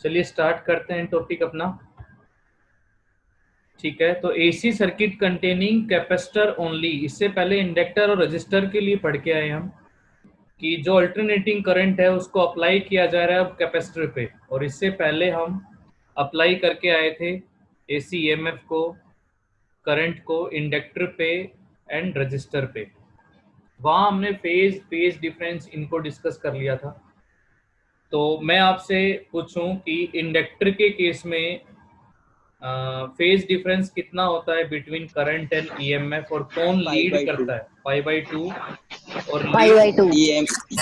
चलिए स्टार्ट करते हैं टॉपिक अपना। ठीक है, तो AC circuit containing capacitor only. इससे पहले इंडक्टर और रजिस्टर के लिए पढ़ के आए हम कि जो अल्टरनेटिंग करंट है उसको अप्लाई किया जा रहा है अब कैपेसिटर पे, और इससे पहले हम अप्लाई करके आए थे एसी ईएमएफ को, करंट को इंडक्टर पे एंड रजिस्टर पे। वहाँ हमने फेज डिफरेंस इनको डिस्कस कर लिया था। तो मैं आपसे पूछूं कि इंडक्टर के केस में फेज डिफरेंस कितना होता है बिटवीन करंट एंड ईएमएफ, और कौन पाई लीड बाई टू करता है? पाई/2 और pi by lead. To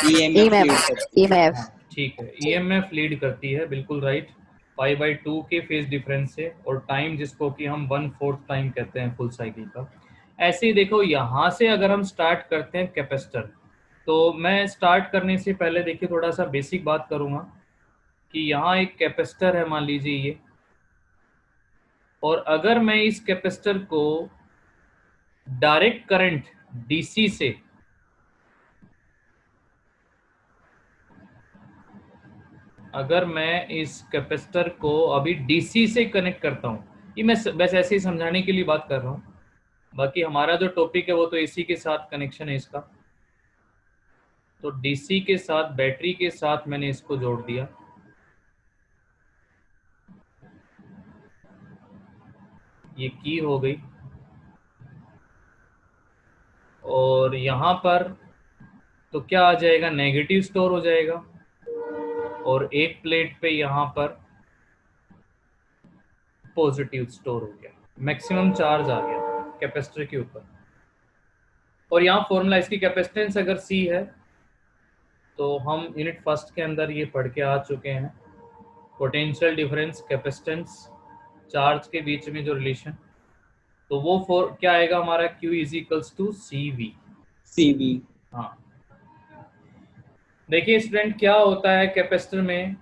EMF lead करती है। ईएमएफ हाँ ठीक है, ईएमएफ लीड करती है, बिल्कुल राइट। पाई/2 के फेज डिफरेंस से, और टाइम जिसको कि हम 1/4 टाइम कहते हैं फुल साइकिल का। ऐसे ही देखो, यहाँ से अगर हम स्टार्ट करते हैं कैपेसिटर, तो मैं स्टार्ट करने से पहले देखिए थोड़ा सा बेसिक बात करूँगा कि यहाँ एक कैपेसिटर है, मान लीजिए ये, और अगर मैं इस कैपेसिटर को डायरेक्ट करंट डीसी से अगर मैं इस कैपेसिटर को अभी डीसी से कनेक्ट करता हूँ, ये मैं बस ऐसे ही समझाने के लिए बात कर रहा हूँ, बाकी हमारा जो टॉपिक है वो तो एसी के साथ कनेक्शन है इसका। तो डीसी के साथ, बैटरी के साथ मैंने इसको जोड़ दिया, ये की हो गई, और यहाँ पर तो क्या आ जाएगा, नेगेटिव स्टोर हो जाएगा, और एक प्लेट पे यहाँ पर पॉजिटिव स्टोर हो गया, मैक्सिमम चार्ज आ गया कैपेसिटर के ऊपर। और यहाँ फॉर्मूला, इसकी कैपेसिटेंस अगर सी है तो हम यूनिट फर्स्ट के अंदर ये पढ़ के आ चुके हैं, पोटेंशियल डिफरेंस कैपेसिटेंस चार्ज के बीच में जो रिलेशन, तो वो क्या आएगा हमारा, Q is equals to CV। हाँ, देखिए स्टूडेंट क्या होता है कैपेसिटर में,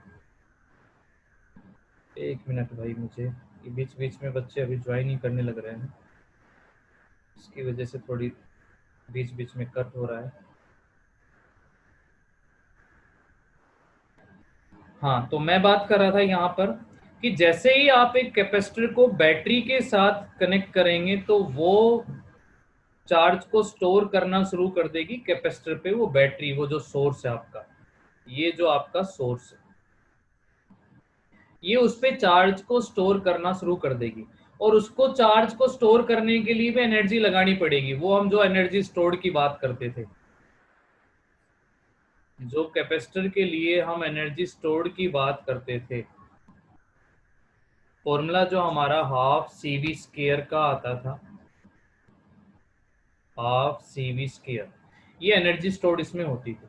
एक मिनट भाई, मुझे बीच बीच में बच्चे अभी ज्वाइन ही करने लग रहे हैं, इसकी वजह से थोड़ी बीच बीच में कट हो रहा है। हाँ, तो मैं बात कर रहा था यहाँ पर कि जैसे ही आप एक कैपेसिटर को बैटरी के साथ कनेक्ट करेंगे तो वो चार्ज को स्टोर करना शुरू कर देगी कैपेसिटर पे, वो बैटरी, वो जो सोर्स है आपका, ये जो आपका सोर्स है, ये उस पे चार्ज को स्टोर करना शुरू कर देगी, और उसको चार्ज को स्टोर करने के लिए भी एनर्जी लगानी पड़ेगी। वो हम जो एनर्जी स्टोर की बात करते थे, जो कैपेसिटर के लिए हम एनर्जी स्टोर्ड की बात करते थे, फॉर्मूला जो हमारा हाफ CV स्क्वायर का आता था, हाफ CV स्क्वायर, ये एनर्जी स्टोर्ड इसमें होती थी।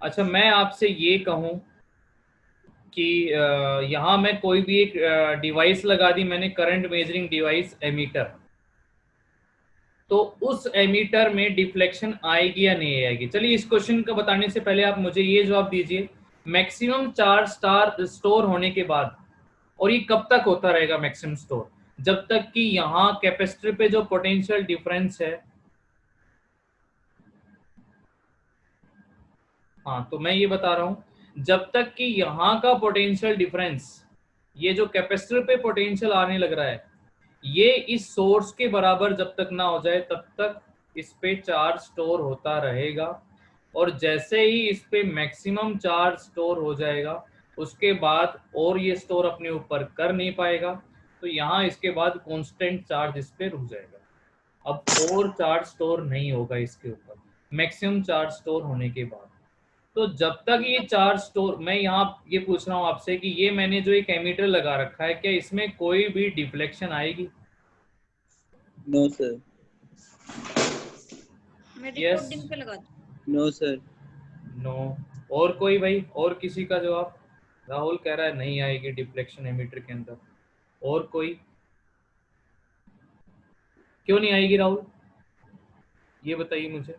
अच्छा, मैं आपसे ये कहूं कि यहाँ मैं कोई भी एक डिवाइस लगा दी मैंने, करंट मेजरिंग डिवाइस, एमीटर, तो उस एमीटर में डिफ्लेक्शन आएगी या नहीं आएगी? चलिए इस क्वेश्चन का बताने से पहले आप मुझे ये जवाब दीजिए, मैक्सिमम चार्ज स्टोर होने के बाद, और ये कब तक होता रहेगा मैक्सिमम स्टोर? जब तक कि यहाँ कैपेसिटर पे जो पोटेंशियल डिफरेंस है, हाँ तो मैं ये बता रहा हूं, जब तक कि यहाँ का पोटेंशियल डिफरेंस, ये जो कैपेसिटर पे पोटेंशियल आने लग रहा है, ये इस सोर्स के बराबर जब तक ना हो जाए तब तक इस पे चार्ज स्टोर होता रहेगा, और जैसे ही इस पे मैक्सिमम चार्ज स्टोर हो जाएगा उसके बाद और ये स्टोर अपने ऊपर कर नहीं पाएगा, तो यहाँ इसके बाद कांस्टेंट चार्ज इस पे रुक जाएगा, अब और चार्ज स्टोर नहीं होगा इसके ऊपर मैक्सिमम चार्ज स्टोर होने के बाद। तो जब तक ये चार्ज स्टोर, मैं यहाँ ये पूछ रहा हूँ आपसे कि ये मैंने जो एक एमीटर लगा रखा है, क्या इसमें कोई भी डिफ्लेक्शन आएगी? No sir. मैं यस, रिकॉर्डिंग पे लगा दूं। No sir. नो। और कोई भाई, और किसी का जवाब? राहुल कह रहा है नहीं आएगी डिफ्लेक्शन एमीटर के अंदर, और कोई? क्यों नहीं आएगी राहुल, ये बताइए मुझे।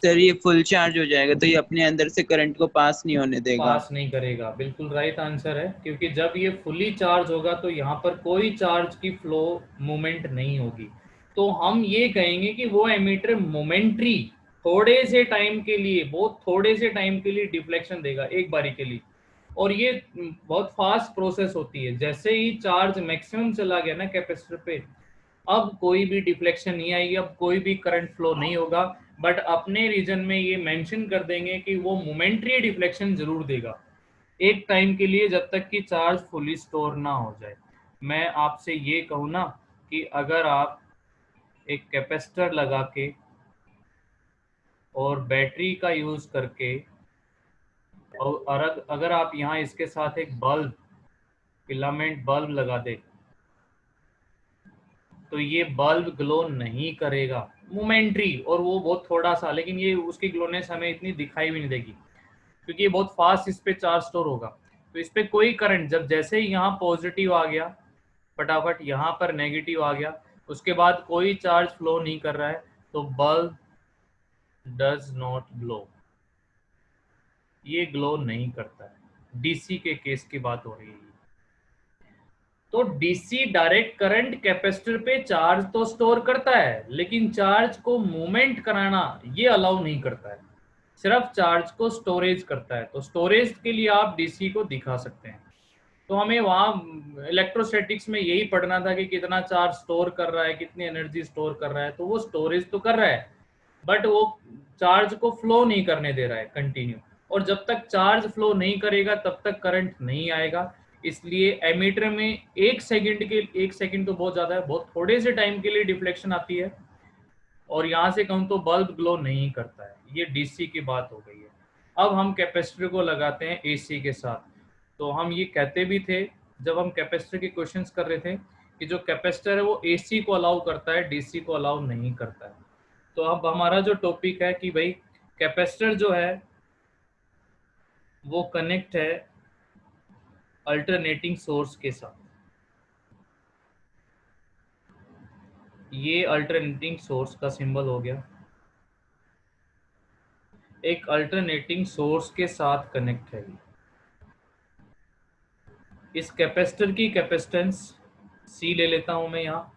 सर ये फुल चार्ज हो जाएगा तो ये अपने अंदर से करंट को पास नहीं होने देगा। पास नहीं करेगा, बिल्कुल राइट आंसर है, क्योंकि जब ये फुली चार्ज होगा तो यहाँ पर कोई चार्ज की फ्लो मूवमेंट नहीं होगी। तो हम ये कहेंगे कि वो एमीटर मोमेंट्री, थोड़े से टाइम के लिए, बहुत थोड़े से टाइम के लिए डिफ्लेक्शन देगा एक बारी के लिए, और ये बहुत फास्ट प्रोसेस होती है। जैसे ही चार्ज मैक्सिमम चला गया ना कैपेसिटर पे, अब कोई भी डिफ्लेक्शन नहीं आएगी, अब कोई भी करंट फ्लो नहीं होगा, बट अपने रीजन में ये मेंशन कर देंगे कि वो मोमेंट्री डिफ्लेक्शन जरूर देगा एक टाइम के लिए, जब तक कि चार्ज फुली स्टोर ना हो जाए। मैं आपसे ये कहूँ ना कि अगर आप एक कैपेसिटर लगा के और बैटरी का यूज करके, और अगर आप यहाँ इसके साथ एक बल्ब, फिलामेंट बल्ब लगा दे, तो ये बल्ब ग्लो नहीं करेगा, मोमेंट्री, और वो बहुत थोड़ा सा, लेकिन ये उसकी ग्लोनेस हमें इतनी दिखाई भी नहीं देगी क्योंकि ये बहुत फास्ट इस पे चार्ज स्टोर होगा। तो इस पे कोई करंट, जब जैसे ही यहाँ पॉजिटिव आ गया, फटाफट यहाँ पर नेगेटिव आ गया, उसके बाद कोई चार्ज फ्लो नहीं कर रहा है, तो बल्ब डज नॉट ग्लो, ये ग्लो नहीं करता है। डीसी के केस की बात हो रही है। तो डीसी डायरेक्ट करंट कैपेसिटर पे चार्ज तो स्टोर करता है, लेकिन चार्ज को मूवमेंट कराना ये अलाउ नहीं करता है, सिर्फ चार्ज को स्टोरेज करता है। तो स्टोरेज के लिए आप डीसी को दिखा सकते हैं। तो हमें वहाँ इलेक्ट्रोस्टैटिक्स में यही पढ़ना था कि कितना चार्ज स्टोर कर रहा है, कितनी एनर्जी स्टोर कर रहा है। तो वो स्टोरेज तो कर रहा है, बट वो चार्ज को फ्लो नहीं करने दे रहा है कंटिन्यू, और जब तक चार्ज फ्लो नहीं करेगा तब तक करंट नहीं आएगा। इसलिए एमीटर में 1 सेकंड तो बहुत ज्यादा है, बहुत थोड़े से टाइम के लिए डिफ्लेक्शन आती है, और यहाँ से कहूँ तो बल्ब ग्लो नहीं करता है। ये डीसी की बात हो गई है। अब हम कैपेसिटर को लगाते हैं एसी के साथ। तो हम ये कहते भी थे जब हम कैपेसिटर के क्वेश्चंस कर रहे थे कि जो कैपेसिटर है वो एसी को अलाउ करता है, डीसी को अलाउ नहीं करता है। तो अब हमारा जो टॉपिक है कि भाई कैपेसिटर जो है वो कनेक्ट है अल्टरनेटिंग सोर्स के साथ। ये अल्टरनेटिंग सोर्स का सिंबल हो गया, एक अल्टरनेटिंग सोर्स के साथ कनेक्ट है। इस कैपेसिटर की कैपेसिटेंस सी ले लेता हूं मैं यहाँ।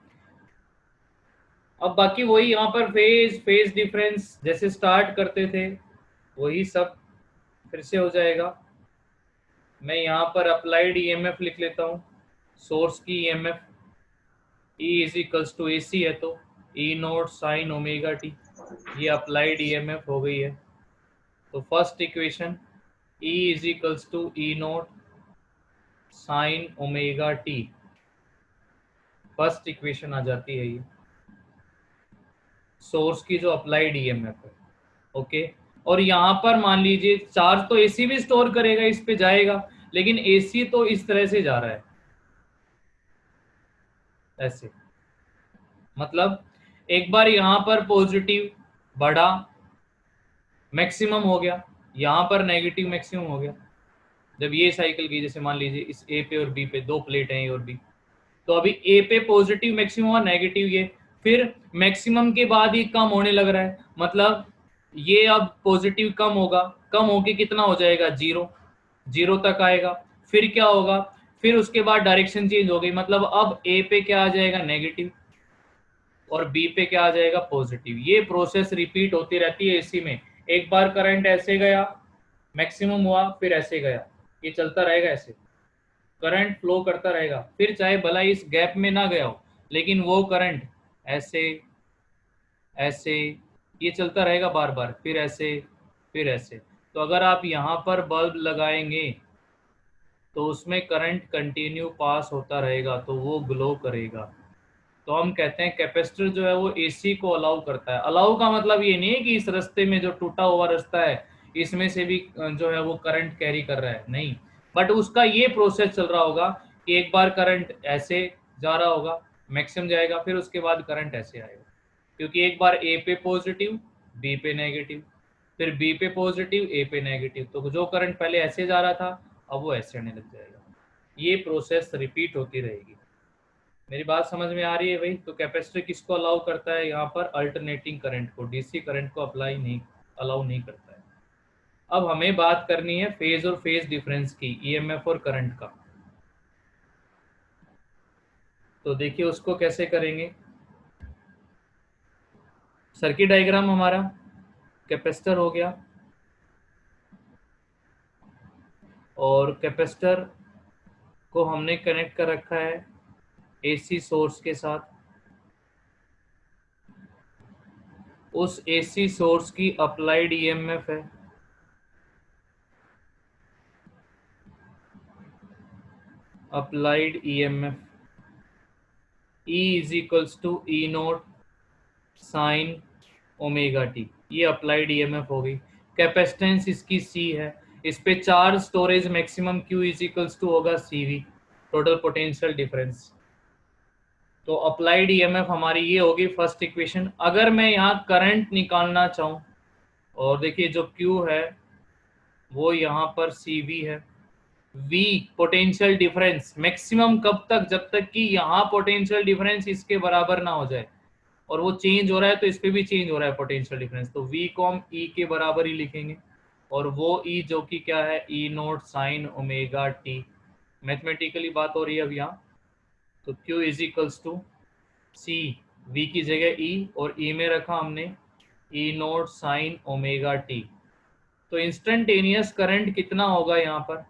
अब बाकी वही यहाँ पर फेज डिफरेंस जैसे स्टार्ट करते थे वही सब फिर से हो जाएगा। मैं यहाँ पर अप्लाइड ईएमएफ लिख लेता हूँ, सोर्स की EMF E is equals to AC है, तो E naught sine omega T, ये अप्लाइड ईएमएफ हो गई है। तो first equation E is equals to E naught sine omega T, first equation आ जाती है ये सोर्स की जो अप्लाइड ईएमएफ है। ओके, और यहाँ पर मान लीजिए चार्ज तो एसी भी स्टोर करेगा, इस पे जाएगा, लेकिन एसी तो इस तरह से जा रहा है ऐसे, मतलब एक बार यहाँ पर पॉजिटिव बढ़ा, मैक्सिमम हो गया, यहाँ पर नेगेटिव मैक्सिमम हो गया। जब ये साइकिल की, जैसे मान लीजिए इस ए पे और बी पे दो प्लेट हैं, ए और बी, तो अभी ए पे पॉजिटिव मैक्सिमम हुआ, नेगेटिव ये, फिर मैक्सिमम के बाद ही कम होने लग रहा है, मतलब ये अब पॉजिटिव कम होगा, कम होके कितना हो जाएगा, जीरो, जीरो तक आएगा। फिर क्या होगा, फिर उसके बाद डायरेक्शन चेंज हो गई, मतलब अब ए पे क्या आ जाएगा, नेगेटिव, और बी पे क्या आ जाएगा, पॉजिटिव। ये प्रोसेस रिपीट होती रहती है एसी में। एक बार करंट ऐसे गया, मैक्सिमम हुआ, फिर ऐसे गया, ये चलता रहेगा ऐसे, करंट फ्लो करता रहेगा, फिर चाहे भला इस गैप में ना गया हो, लेकिन वो करंट ऐसे ऐसे ये चलता रहेगा बार बार, फिर ऐसे फिर ऐसे। तो अगर आप यहाँ पर बल्ब लगाएंगे तो उसमें करंट कंटिन्यू पास होता रहेगा, तो वो ग्लो करेगा। तो हम कहते हैं कैपेसिटर जो है वो एसी को अलाउ करता है। अलाउ का मतलब ये नहीं है कि इस रास्ते में जो टूटा हुआ रास्ता है इसमें से भी जो है वो करंट कैरी कर रहा है, नहीं, बट उसका ये प्रोसेस चल रहा होगा कि एक बार करंट ऐसे जा रहा होगा, मैक्सिमम जाएगा, फिर उसके बाद करंट ऐसे आएगा, क्योंकि एक बार ए पे पॉजिटिव, बी पे नेगेटिव, फिर बी पे पॉजिटिव, ए पे नेगेटिव, तो जो करंट पहले ऐसे जा रहा था अब वो ऐसे आने लग जाएगा। ये प्रोसेस रिपीट होती रहेगी। मेरी बात समझ में आ रही है भाई? तो कैपेसिटर किसको अलाउ करता है, यहाँ पर अल्टरनेटिंग करंट को, डीसी करंट को अलाउ नहीं करता है। अब हमें बात करनी है फेज और फेज डिफरेंस की, ईएमएफ और करंट का। तो देखिए उसको कैसे करेंगे। सर्किट डायग्राम हमारा कैपेसिटर हो गया, और कैपेसिटर को हमने कनेक्ट कर रखा है एसी सोर्स के साथ। उस एसी सोर्स की अप्लाइड ईएमएफ है applied EMF E is equals to E naught sine omega T. ये अप्लाइड ईएमएफ होगी। कैपेसिटेंस इसकी C है। इस पे charge storage maximum Q is equals to होगा CV, टोटल पोटेंशियल डिफरेंस। तो अप्लाइड ईएमएफ हमारी ये होगी फर्स्ट इक्वेशन। अगर मैं यहाँ करंट निकालना चाहूँ, और देखिए जो Q है वो यहाँ पर CV है, V पोटेंशियल डिफरेंस मैक्सिमम कब तक, जब तक कि यहाँ पोटेंशियल डिफरेंस इसके बराबर ना हो जाए, और वो चेंज हो रहा है तो इस पे भी चेंज हो रहा है पोटेंशियल डिफरेंस, तो V को हम E के बराबर ही लिखेंगे, और वो E जो कि क्या है E naught sine omega T. Mathematically बात हो रही है अब यहाँ, तो Q is equals to C, V की जगह E और E में रखा हमने E naught sine omega T. तो इंस्टेंटेनियस करंट कितना होगा यहाँ पर,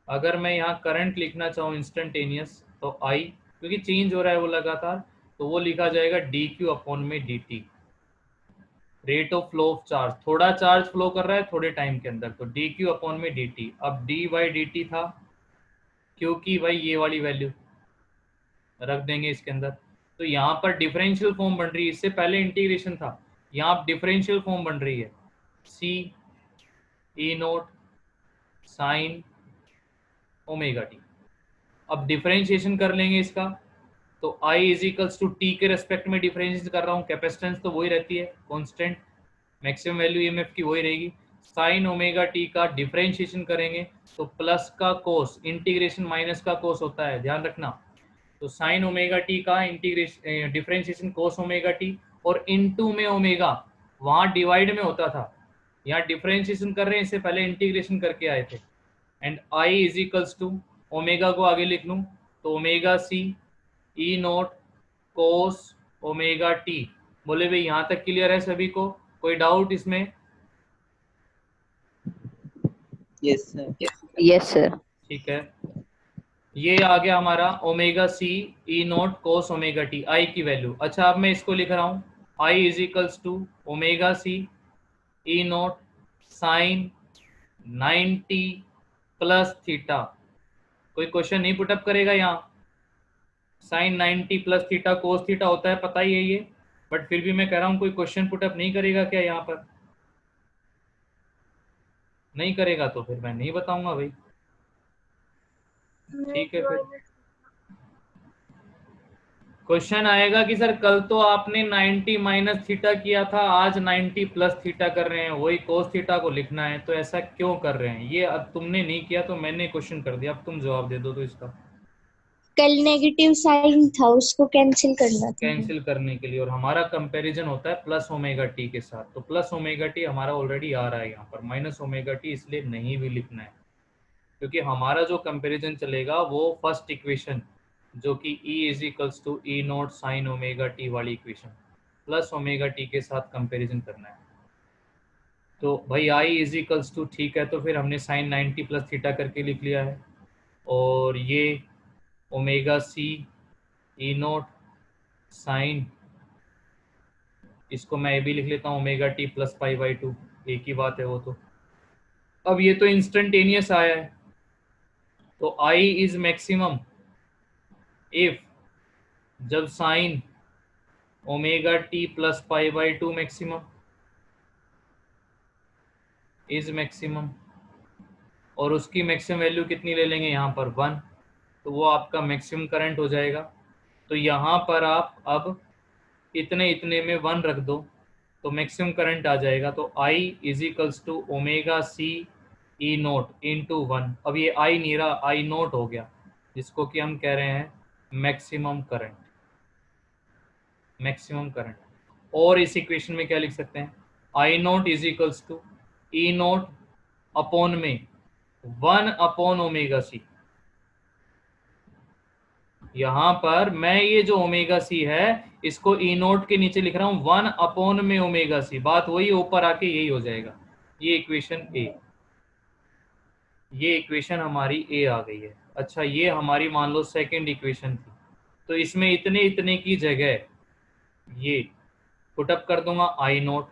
अगर मैं यहाँ करंट लिखना चाहूँ इंस्टेंटेनियस, तो I, क्योंकि चेंज हो रहा है वो लगातार, तो वो लिखा जाएगा dq अपॉन में dt, rate of flow of charge. थोड़ा चार्ज फ्लो कर रहा है थोड़े टाइम के अंदर, तो dq अपॉन में dt। अब d बाई dt था, क्योंकि भाई ये वाली वैल्यू रख देंगे इसके अंदर, तो यहाँ पर डिफरेंशियल फॉर्म बन रही है, इससे पहले इंटीग्रेशन था, यहाँ डिफरेंशियल फॉर्म बन रही है C E naught sine omega T. अब डिफरेंशिएशन कर लेंगे इसका, तो I is equals to T के रेस्पेक्ट में डिफरेंशिएट कर रहा हूँ, कैपेसिटेंस तो वही रहती है कांस्टेंट, मैक्सिमम वैल्यू ईएमएफ की वही रहेगी। साइन ओमेगा टी का डिफरेंशिएशन करेंगे तो प्लस का कोस, इंटीग्रेशन माइनस का कोस होता है, ध्यान रखना। तो साइन ओमेगा टी का इंटीग्रेशन डिफरेंशिएशन कोस ओमेगा टी, और इनटू में ओमेगा, वहां डिवाइड में होता था, यहाँ डिफरेंशिएशन कर रहे हैं, इससे पहले इंटीग्रेशन करके आए थे। And I is equals to, omega को आगे लिख लूँ तो omega C E naught cos omega T. बोले भाई यहाँ तक क्लियर है सभी को, कोई डाउट इसमें? Yes sir. Yes sir. ठीक है, ये आ गया हमारा omega C E naught cos omega T, I की वैल्यू। अच्छा अब मैं इसको लिख रहा हूँ I is equals to omega C E naught sine 90 plus theta. कोई क्वेश्चन नहीं पुटअप करेगा यहाँ, sine 90 plus theta cos theta होता है, पता ही है ये, बट फिर भी मैं कह रहा हूँ कोई क्वेश्चन पुटअप नहीं करेगा क्या यहाँ पर? नहीं करेगा तो फिर मैं नहीं बताऊंगा भाई। ठीक है, फिर क्वेश्चन आएगा कि सर कल तो आपने 90 माइनस थीटा किया था, आज 90 प्लस थीटा कर रहे हैं, वही कोस थीटा को लिखना है, तो ऐसा क्यों कर रहे हैं? ये अब तुमने नहीं किया तो मैंने क्वेश्चन कर दिया, अब तुम जवाब दे दो तो इसका। कल नेगेटिव साइन था, उसको कैंसिल करना था। कैंसिल करने के लिए, और हमारा कंपैरिजन होता है प्लस ओमेगा टी के साथ, तो प्लस ओमेगा टी हमारा ऑलरेडी आ रहा है यहाँ पर, माइनस ओमेगा टी इसलिए नहीं भी लिखना है, क्योंकि हमारा जो कंपैरिजन चलेगा वो फर्स्ट इक्वेशन जो कि E is equals to E naught sine omega T वाली इक्वेशन प्लस ओमेगा टी के साथ कंपैरिजन करना है। तो भाई I इज इक्वल्स टू, ठीक है, तो फिर हमने साइन 90 प्लस थीटा करके लिख लिया है, और ये omega C E naught sine, इसको मैं भी लिख लेता हूँ omega T plus pi by 2, एक ही बात है वो तो। अब ये तो इंस्टेंटेनियस आया है, तो I इज मैक्सिमम इफ, जब sign omega T plus pi by 2 maximum is maximum, और उसकी मैक्सिमम वैल्यू कितनी ले लेंगे यहाँ पर 1, तो वो आपका मैक्सिमम करंट हो जाएगा। तो यहाँ पर आप अब इतने इतने में 1 रख दो तो मैक्सिमम करंट आ जाएगा, तो I is equals to omega C E naught into 1। अब ये I नहीं रहा, I नोट हो गया, जिसको कि हम कह रहे हैं मैक्सिमम करंट, मैक्सिमम करंट। और इस इक्वेशन में क्या लिख सकते हैं, I naught is equals to E naught upon में 1 अपॉन ओमेगा C। यहाँ पर मैं ये जो ओमेगा C है इसको E नोट के नीचे लिख रहा हूँ 1 अपॉन में ओमेगा C, बात वही ऊपर आके यही हो जाएगा, ये इक्वेशन A। ये इक्वेशन हमारी ए आ गई है। अच्छा, ये हमारी मान लो सेकंड इक्वेशन थी, तो इसमें इतने इतने की जगह ये पुटअप कर दूंगा आई नोट,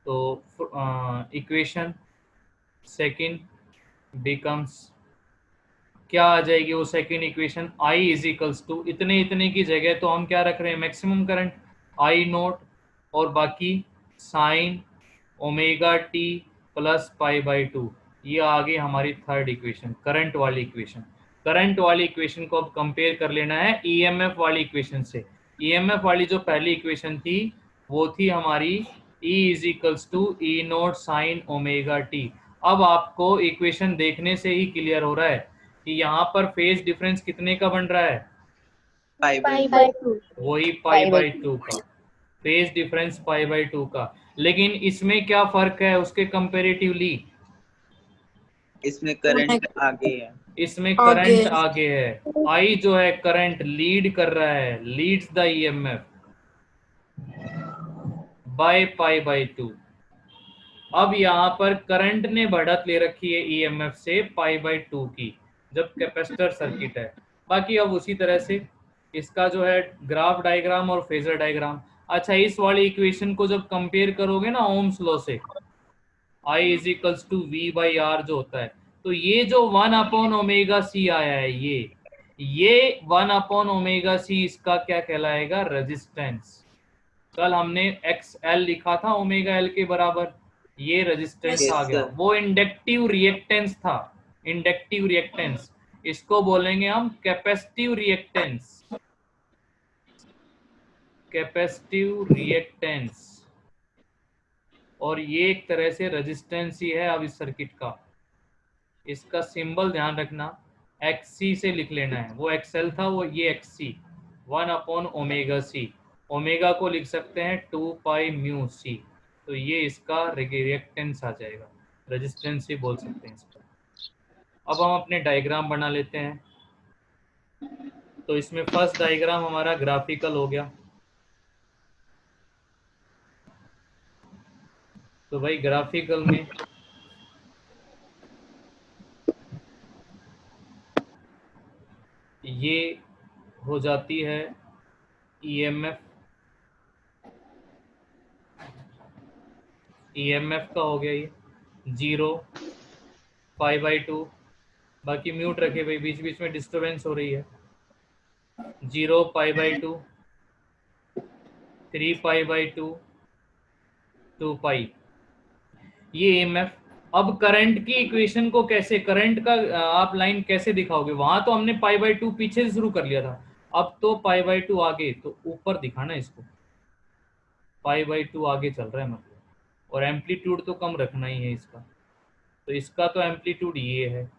तो इक्वेशन सेकंड बिकम्स क्या आ जाएगी वो second equation, I is equals to इतने इतने की जगह तो हम क्या रख रहे हैं, मैक्सिमम करंट आई नोट, और बाकी sign omega T plus pi by to. ये आ गई हमारी थर्ड इक्वेशन, करंट वाली इक्वेशन। करंट वाली इक्वेशन को अब कंपेयर कर लेना है ईएमएफ वाली इक्वेशन से। ईएमएफ वाली जो पहली इक्वेशन थी वो थी हमारी E is equals to E naught sine omega T. अब आपको इक्वेशन देखने से ही क्लियर हो रहा है कि यहाँ पर फेज डिफरेंस कितने का बन रहा है, पाई बाई बाय 2। वही पाई बाई टू का, phase difference pi by two का। लेकिन इसमें क्या फर्क है उसके कंपेरेटिवली, इसमें करंट आगे है, इसमें करंट आगे है। आई जो है करंट लीड कर रहा है, leads the EMF by pi by to. अब यहाँ पर करंट ने बढ़त ले रखी है ईएमएफ से पाई बाई टू की, जब कैपेसिटर सर्किट है। बाकी अब उसी तरह से इसका जो है ग्राफ डायग्राम और फेजर डायग्राम। अच्छा, इस वाली इक्वेशन को जब कंपेयर करोगे ना ओम्स लॉ से, I is equals to V by R जो होता है, तो ये जो 1/ओमेगा c आया है, ये 1/ओमेगा c इसका क्या कहलाएगा, रेजिस्टेंस। कल हमने XL लिखा था ओमेगा L के बराबर, ये रेजिस्टेंस Yes, आ गया, sir. वो इंडक्टिव रिएक्टेंस था। इंडक्टिव रिएक्टेंस इसको बोलेंगे हम कैपेसिटिव रिएक्टेंस, कैपेसिटिव रिएक्टेंस। और ये एक तरह से रेजिस्टेंस ही है अब इस सर्किट का। इसका सिंबल ध्यान रखना, XC से लिख लेना है, वो XL था, वो ये XC 1/ओमेगा c। ओमेगा को लिख सकते हैं 2 पाई म्यू c, तो ये इसका रिएक्टेंस आ जाएगा, रेजिस्टेंस ही बोल सकते हैं इसका। अब हम अपने डायग्राम बना लेते हैं। तो इसमें फर्स्ट डायग्राम हमारा ग्राफिकल हो गया। तो भाई ग्राफिकल में ये हो जाती है ईएमएफ, ईएमएफ का हो गया ये 0 पाई बाई टू, बाकी म्यूट रखे भाई, बीच बीच में डिस्टरबेंस हो रही है। 0 पाई by to, 3 pi by to, 2 पाई, ये ईएमएफ। अब करंट की इक्वेशन को कैसे, करंट का आप लाइन कैसे दिखाओगे, वहां तो हमने पाई बाई टू पीछे से शुरू कर लिया था, अब तो पाई बाई टू आगे, तो ऊपर दिखाना इसको, पाई बाई टू आगे चल रहा है मतलब, और एम्पलीट्यूड तो कम रखना ही है इसका। तो इसका तो एम्पलीट्यूड ये है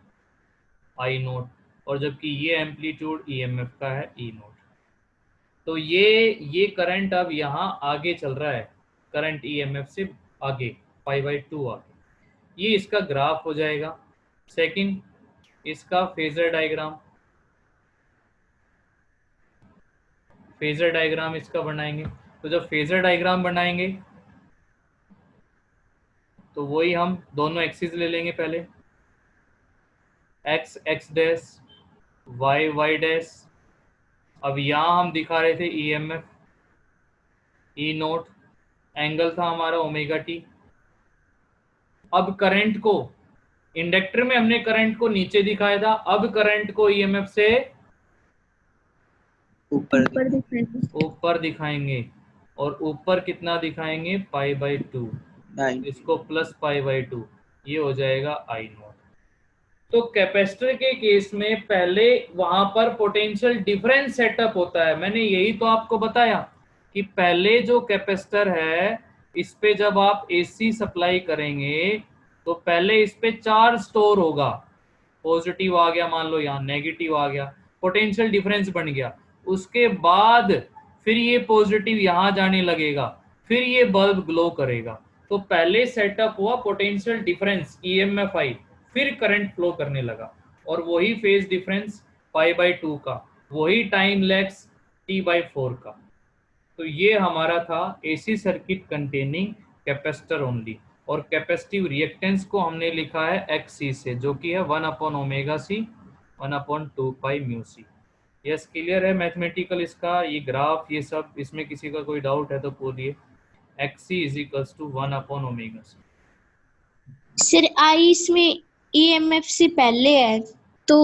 आई नोट, और जबकि ये एम्पलीट्यूड ईएमएफ का है ई नोट। तो ये करंट अब यहाँ आगे चल रहा है, करंट ईएमएफ से आगे पाई बाई टू आगे, ये इसका ग्राफ हो जाएगा। सेकंड, इसका फेजर डायग्राम, फेजर डायग्राम इसका बनाएंगे। तो जब फेजर डायग्राम बनाएंगे तो वही हम दोनों एक्सिस ले लेंगे, पहले x x dash y y dash. अब यहाँ हम दिखा रहे थे ईएमएफ ई नोट, एंगल था हमारा ओमेगा टी। अब करंट को, इंडक्टर में हमने करंट को नीचे दिखाया था, अब करंट को ईएमएफ से ऊपर दिखाएंगे, और ऊपर कितना दिखाएंगे, पाई बाई टू, इसको प्लस पाई बाई टू, ये हो जाएगा आई नोट। तो कैपेसिटर के केस में पहले वहां पर पोटेंशियल डिफरेंस सेटअप होता है, मैंने यही तो आपको बताया कि पहले जो कैपेसिटर है इस पे जब आप एसी सप्लाई करेंगे तो पहले इस पे चार्ज स्टोर होगा, पॉजिटिव आ गया, मान लो यहाँ नेगेटिव आ गया, पोटेंशियल डिफरेंस बन गया। उसके बाद फिर ये पॉजिटिव यहाँ जाने लगेगा, फिर ये बल्ब ग्लो करेगा। तो पहले सेटअप हुआ पोटेंशियल डिफरेंस ईएमएफ आई, फिर करंट फ्लो करने लगा, और वही phase difference pi by two का, वही टाइम लैग्स टी बाई 4 का। तो ये हमारा था AC circuit containing capacitor only. और कैपेसिटिव रिएक्टेंस को हमने लिखा है XC से, जो कि है 1/ωc 1/2 mu C. Yes, clear है मैथमेटिकल इसका ये ग्राफ ये सब? इसमें किसी का कोई डाउट है तो बोलिए। XC = 1/ωc। सर आई इसमें ईएमएफ से पहले है तो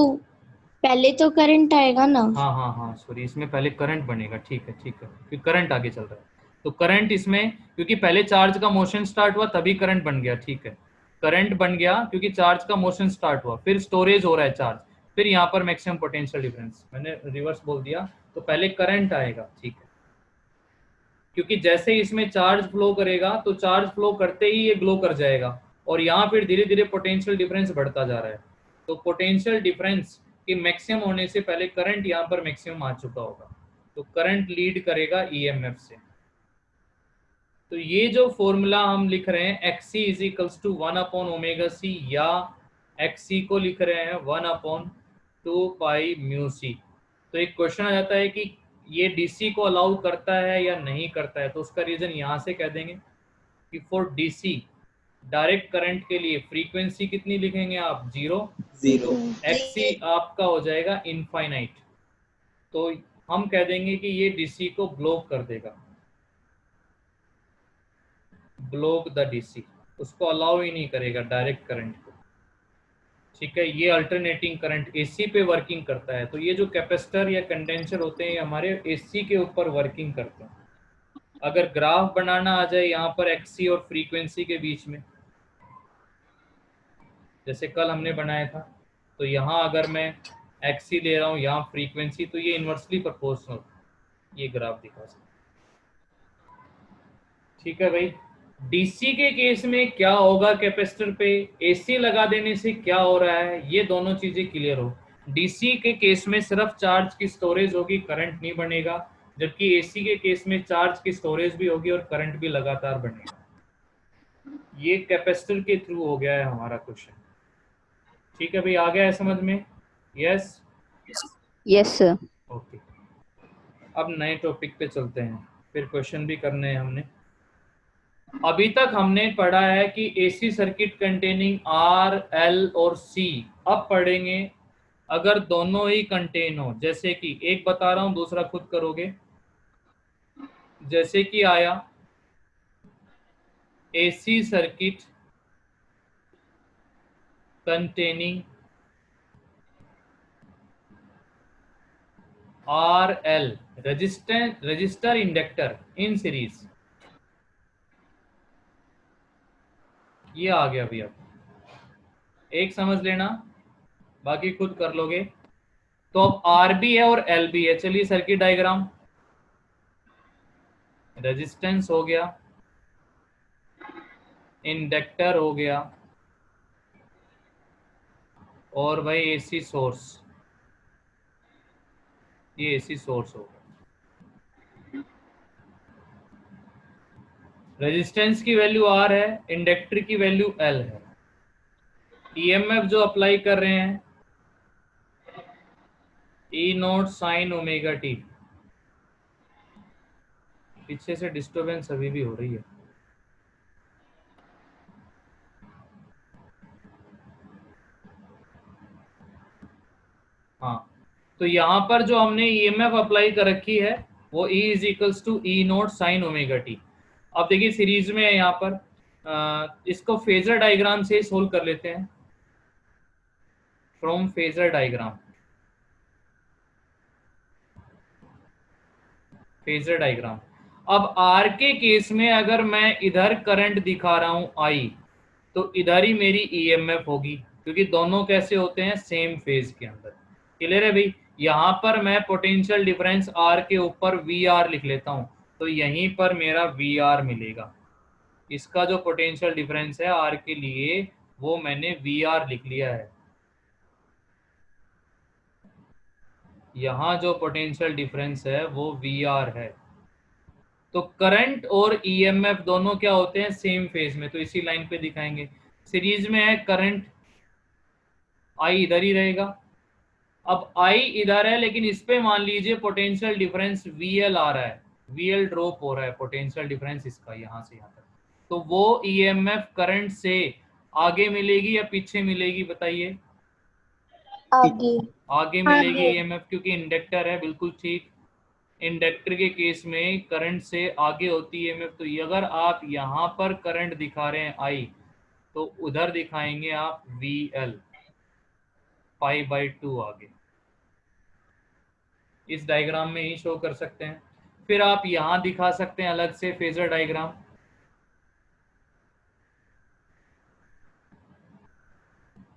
पहले तो करंट आएगा ना। हाँ सॉरी, इसमें पहले करंट बनेगा। ठीक है क्योंकि करंट आगे चल रहा है तो करंट इसमें, क्योंकि पहले चार्ज का मोशन स्टार्ट हुआ तभी करंट बन गया। ठीक है, करंट बन गया क्योंकि चार्ज का मोशन स्टार्ट हुआ, फिर स्टोरेज हो रहा है चार्ज, फिर यहाँ पर मैक्सिमम पोटेंशियल डिफरेंस। मैंने रिवर्स बोल दिया, तो पहले करंट आएगा। ठीक है, क्योंकि जैसे ही इसमें चार्ज फ्लो करेगा तो चार्ज फ्लो करते ही ये ग्लो कर जाएगा और यहाँ फिर धीरे धीरे पोटेंशियल डिफरेंस बढ़ता जा रहा है। तो पोटेंशियल डिफरेंस कि मैक्सिमम होने से पहले करंट यहाँ पर मैक्सिमम आ चुका होगा, तो करंट लीड करेगा ईएमएफ से। तो ये जो फॉर्मूला हम लिख रहे हैं XC = 1/ωc या XC को लिख रहे हैं 1/2 म्यू सी। तो एक क्वेश्चन आ जाता है कि ये DC को अलाउ करता है या नहीं करता है, तो उसका रीजन यहाँ से कह देंगे कि फॉर DC डायरेक्ट करंट के लिए फ्रीक्वेंसी कितनी लिखेंगे आप? 0। तो XC आपका हो जाएगा इनफाइनाइट, तो हम कह देंगे कि ये DC को ब्लॉक कर देगा, ब्लॉक द DC, उसको अलाउ ही नहीं करेगा डायरेक्ट करंट को। ठीक है, ये अल्टरनेटिंग करंट AC पे वर्किंग करता है। तो ये जो कैपेसिटर या कंडेंसर होते हैं हमारे AC के ऊपर वर्किंग करते हैं। अगर ग्राफ बनाना आ जाए यहाँ पर XC और फ्रीक्वेंसी के बीच में, जैसे कल हमने बनाया था, तो यहाँ अगर मैं XC ले रहा हूँ, यहाँ फ्रीक्वेंसी, तो ये इनवर्सली प्रोपोर्शनल ये ग्राफ दिखा सकते। ठीक है भाई, DC के केस में क्या होगा कैपेसिटर पे, AC लगा देने से क्या हो रहा है, ये दोनों चीजें क्लियर हो। DC के केस में सिर्फ चार्ज की स्टोरेज होगी, करंट नहीं बनेगा, जबकि AC के केस में चार्ज की स्टोरेज भी होगी और करंट भी लगातार बनेगा। ये कैपेसिटर के थ्रू हो गया है हमारा क्वेश्चन। ठीक है भाई, आ गया है समझ में? Yes yes sir. ओके, अब नए टॉपिक पे चलते हैं, फिर क्वेश्चन भी करने हैं हमने। अभी तक हमने पढ़ा है कि AC circuit containing R, L और C। अब पढ़ेंगे अगर दोनों ही कंटेन हो, जैसे कि एक बता रहा हूं दूसरा खुद करोगे। जैसे कि आया AC circuit containing R, L register inductor in series, ये आ गया भैया। एक समझ लेना, बाकी खुद कर लोगे। तो अब R भी है और L भी है। चलिए सर्किट डायग्राम, रेजिस्टेंस हो गया, इंडक्टर हो गया, और भाई AC सोर्स, ये AC सोर्स होगा। रेजिस्टेंस की वैल्यू R है, इंडक्टर की वैल्यू L है। EMF जो अप्लाई कर रहे हैं E0 sin ωt। पीछे से डिस्टरबेंस अभी भी हो रही है। हाँ, तो यहाँ पर जो हमने EMF अप्लाई कर रखी है वो E = E0 sin ωt। अब देखिए सीरीज में है यहाँ पर, इसको फेजर डायग्राम से सोल्व कर लेते हैं। From phasor diagram, phasor diagram. अब R के केस में अगर मैं इधर करंट दिखा रहा हूं I, तो इधर ही मेरी EMF होगी, क्योंकि दोनों कैसे होते हैं? सेम फेज के अंदर। क्लियर है भाई? यहाँ पर मैं पोटेंशियल डिफरेंस R के ऊपर VR लिख लेता हूं, तो यहीं पर मेरा VR मिलेगा। इसका जो पोटेंशियल डिफरेंस है R के लिए वो मैंने VR लिख लिया है। यहाँ जो पोटेंशियल डिफरेंस है वो VR है। तो करंट और EMF दोनों क्या होते हैं? सेम फेज में। तो इसी लाइन पे दिखाएंगे। सीरीज में है करंट, I इधर ही रहेगा। अब I इधर है, लेकिन इस पे मान लीजिए पोटेंशियल डिफरेंस VL आ रहा है, VL ड्रॉप हो रहा है पोटेंशियल डिफरेंस इसका यहाँ से यहाँ तक। तो वो ईएमएफ करंट से आगे मिलेगी या पीछे मिलेगी बताइए? आगे। आगे मिलेगी ईएमएफ, क्योंकि इंडक्टर है। बिल्कुल ठीक। इंडक्टर के केस में करंट से आगे होती है ईएमएफ। तो अगर आप यहाँ पर करंट दिखा रहे हैं आई, तो उधर दिखाएंगे आप VL, π/2 आगे। इस डायग्राम में ही शो कर सकते हैं। फिर आप यहाँ दिखा सकते हैं अलग से फेजर डायग्राम।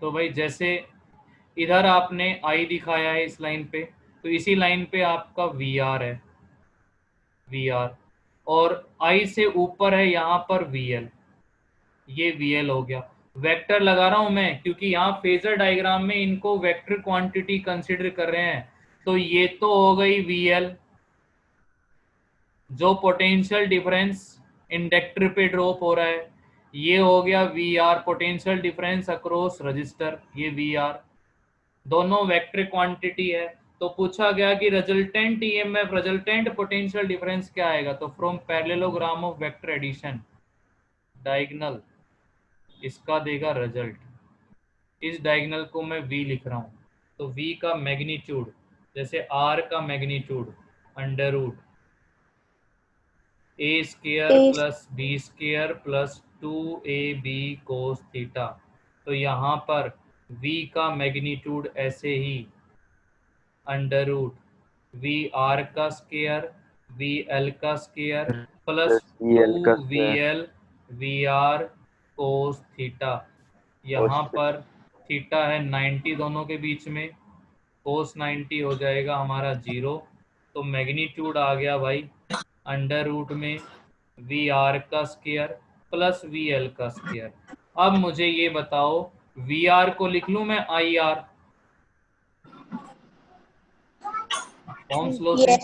तो भाई जैसे इधर आपने आई दिखाया है इस लाइन पे, तो इसी लाइन पे आपका VR है, VR, और आई से ऊपर है यहाँ पर VL, ये VL हो गया। वेक्टर लगा रहा हूं मैं क्योंकि यहाँ फेजर डायग्राम में इनको वेक्टर क्वांटिटी कंसीडर कर रहे हैं। तो ये तो हो गई VL, जो पोटेंशियल डिफरेंस इंडक्टर पे ड्रॉप हो रहा है। ये हो गया VR, potential difference across resistor, ये VR, दोनों वेक्टर क्वांटिटी है। तो पूछा गया कि resultant EMF, resultant potential difference क्या आएगा? तो from parallelogram of vector addition diagonal इसका देगा रिजल्ट। इस डायगोनल को मैं V लिख रहा हूँ। तो V का मैग्नीट्यूड, जैसे R का magnitude under root A square plus B square plus 2AB cos theta. तो यहाँ पर V का मैग्नीट्यूड ऐसे ही अंडर रूट VR का स्क्वायर VL का square plus 2VL VR cos theta. यहाँ पर थीटा है 90 दोनों के बीच में, कोस 90 हो जाएगा हमारा 0। तो मैग्नीट्यूड आ गया भाई अंडर रूट में VR का स्क्वायर प्लस VL का स्क्वायर। अब मुझे ये बताओ, VR को लिख लूं मैं IR ओम्स लॉ से,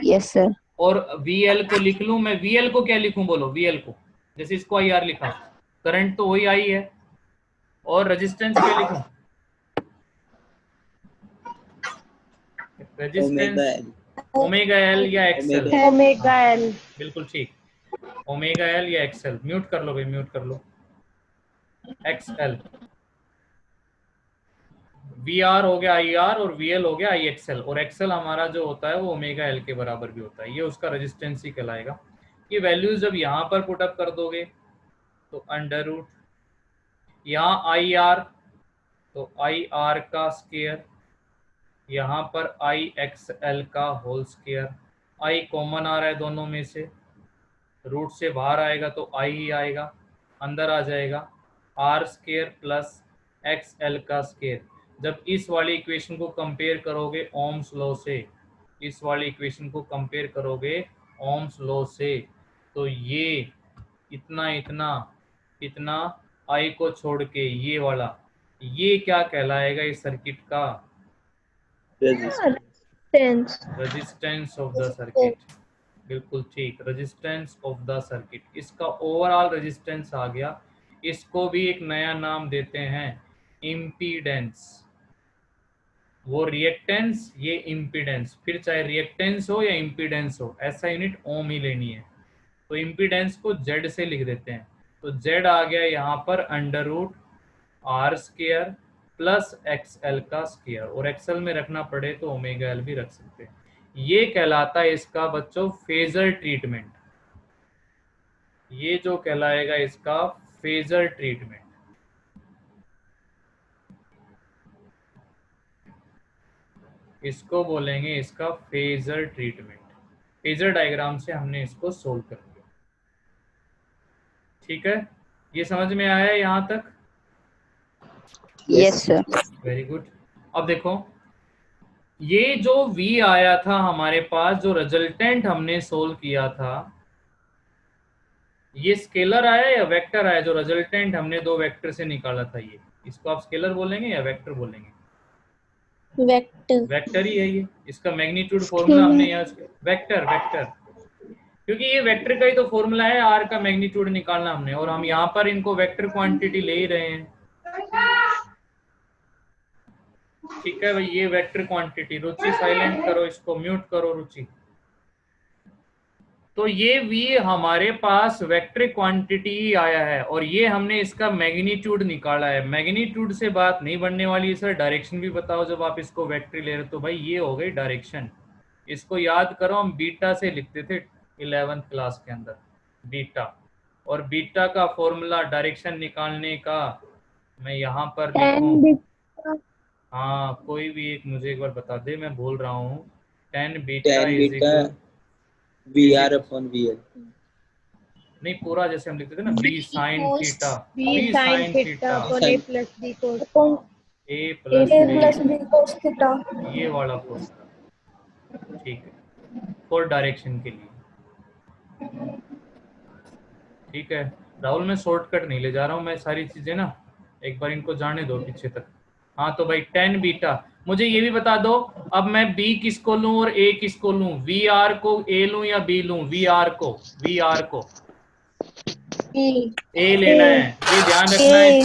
यस सर। और VL को लिख लूं मैं, VL को क्या लिखूं बोलो? VL को जैसे इसको IR लिखा, करंट तो वही आई है, और रेजिस्टेंस क्या लिखूं? रेजिस्टेंस ओमेगा एल या एक्सएल? Omega L. बिल्कुल ठीक, ओमेगा एल या एक्सएल। म्यूट कर लो भाई, म्यूट कर लो। एक्सएल, VR हो गया IR और VL हो गया IXL, और एक्सएल हमारा जो होता है वो ओमेगा एल के बराबर भी होता है। ये उसका रेजिस्टेंस ही कहलाएगा। ये वैल्यूज जब यहाँ पर पुटअप कर दोगे तो अंडर रूट, यहाँ IR तो IR का स्क्वायर, यहाँ पर IXL का होल स्क्वायर। I कॉमन आ रहा है दोनों में से, रूट से बाहर आएगा तो I ही आएगा, अंदर आ जाएगा R स्क्वायर प्लस XL का स्क्वायर। जब इस वाली इक्वेशन को कंपेयर करोगे ओम्स लॉ से, इस वाली इक्वेशन को कंपेयर करोगे ओम्स लॉ से, तो ये इतना इतना इतना I को छोड़ के ये वाला, ये क्या कहलाएगा इस सर्किट का? Resistance of the circuit. बिल्कुल ठीक, रेजिस्टेंस ऑफ द सर्किट। इसका ओवरऑल रेजिस्टेंस आ गया। इसको भी एक नया नाम देते हैं इम्पीडेंस। वो रिएक्टेंस, ये इम्पीडेंस। फिर चाहे रिएक्टेंस हो या इम्पीडेंस हो, ऐसा यूनिट ओम ही लेनी है। तो इम्पीडेंस को Z से लिख देते हैं। तो Z आ गया यहाँ पर under root R square plus XL का स्क्वायर, और XL में रखना पड़े तो ओमेगा L भी रख सकते हैं। ये कहलाता है इसका बच्चों फेजर ट्रीटमेंट। ये जो कहलाएगा इसका फेजर ट्रीटमेंट। इसको बोलेंगे इसका फेजर ट्रीटमेंट। फेजर डायग्राम से हमने इसको सोल्व कर लिया। ठीक है, ये समझ में आया यहाँ तक? Yes sir. Very good. अब देखो, ये जो V आया था हमारे पास, जो रिजल्टेंट हमने सोल्व किया था, ये स्केलर आया या वेक्टर आया? जो रिजल्टेंट हमने दो वेक्टर से निकाला था, ये इसको आप स्केलर बोलेंगे या वेक्टर बोलेंगे? वेक्टर। वेक्टर ही है ये। इसका मैग्नीट्यूड फॉर्मूला हमने यहाँ वेक्टर, वेक्टर, क्योंकि ये वेक्टर का ही तो फॉर्मूला है, R का मैग्नीट्यूड निकालना हमने, और हम यहाँ पर इनको वेक्टर क्वांटिटी ले ही रहे हैं। ठीक है भाई, ये वेक्टर क्वांटिटी। रुचि साइलेंट करो, इसको म्यूट करो रुचि। तो ये v हमारे पास वेक्टर क्वांटिटी ही आया है और ये हमने इसका मैग्नीट्यूड निकाला है। मैग्नीट्यूड से बात नहीं बनने वाली सर, डायरेक्शन भी बताओ जब आप इसको वेक्टर ले रहे हो। तो भाई ये हो गई डायरेक्शन। इसको याद करो, हम बीटा से लिखते थे 11th क्लास के अंदर, बीटा। और बीटा का फॉर्मूला डायरेक्शन निकालने का मैं यहाँ पर लिखूं। हाँ, कोई भी एक मुझे एक बार बता दे, मैं भूल रहा हूँ। tan beta is equal VR upon VL। नहीं, पूरा जैसे हम लिखते थे ना, b sin theta, b sin theta upon a plus b cos a plus b cos theta. ये वाला फॉर्मूला, ठीक है, फॉर डायरेक्शन के लिए। ठीक है राहुल, मैं शॉर्टकट नहीं ले जा रहा हूँ, मैं सारी चीजें ना एक बार इनको जाने दो पीछे तक। हाँ तो भाई tan बीटा, मुझे ये भी बता दो अब मैं b किसको लूं और a किसको लूं, VR को a लूं या b लूं? VR को a लेना है, ये ध्यान रखना है।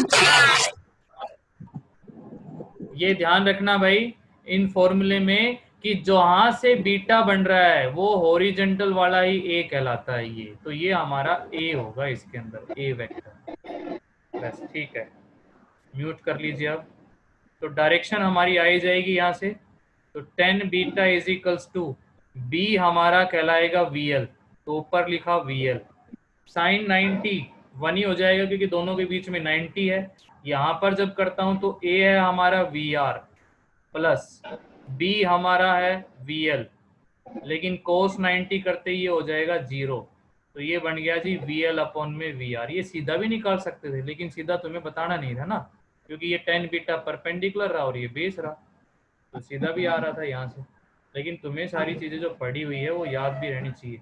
ये ध्यान रखना भाई इन फॉर्मूले में कि जहां से बीटा बन रहा है वो हॉरिजॉन्टल वाला ही a कहलाता है। ये तो ये हमारा a होगा इसके अंदर, a वेक्टर। बस ठीक है, म्यूट कर लीजिए अब। तो डायरेक्शन हमारी आई जाएगी यहाँ से, तो tan beta is equals to b हमारा कहलाएगा VL, तो ऊपर लिखा VL। साइन 90 1 ही हो जाएगा क्योंकि दोनों के बीच में 90 है। यहाँ पर जब करता हूँ तो a है हमारा VR प्लस b हमारा है VL, लेकिन cos 90 करते ही ये हो जाएगा 0। तो ये बन गया जी VL अपॉन में VR। ये सीधा भी निकाल सकते थे लेकिन सीधा तुम्हें बताना नहीं था ना, क्योंकि ये tan बीटा परपेंडिकुलर रहा और ये बेस रहा, तो सीधा भी आ रहा था यहाँ से। लेकिन तुम्हें सारी चीजें जो पढ़ी हुई है वो याद भी रहनी चाहिए।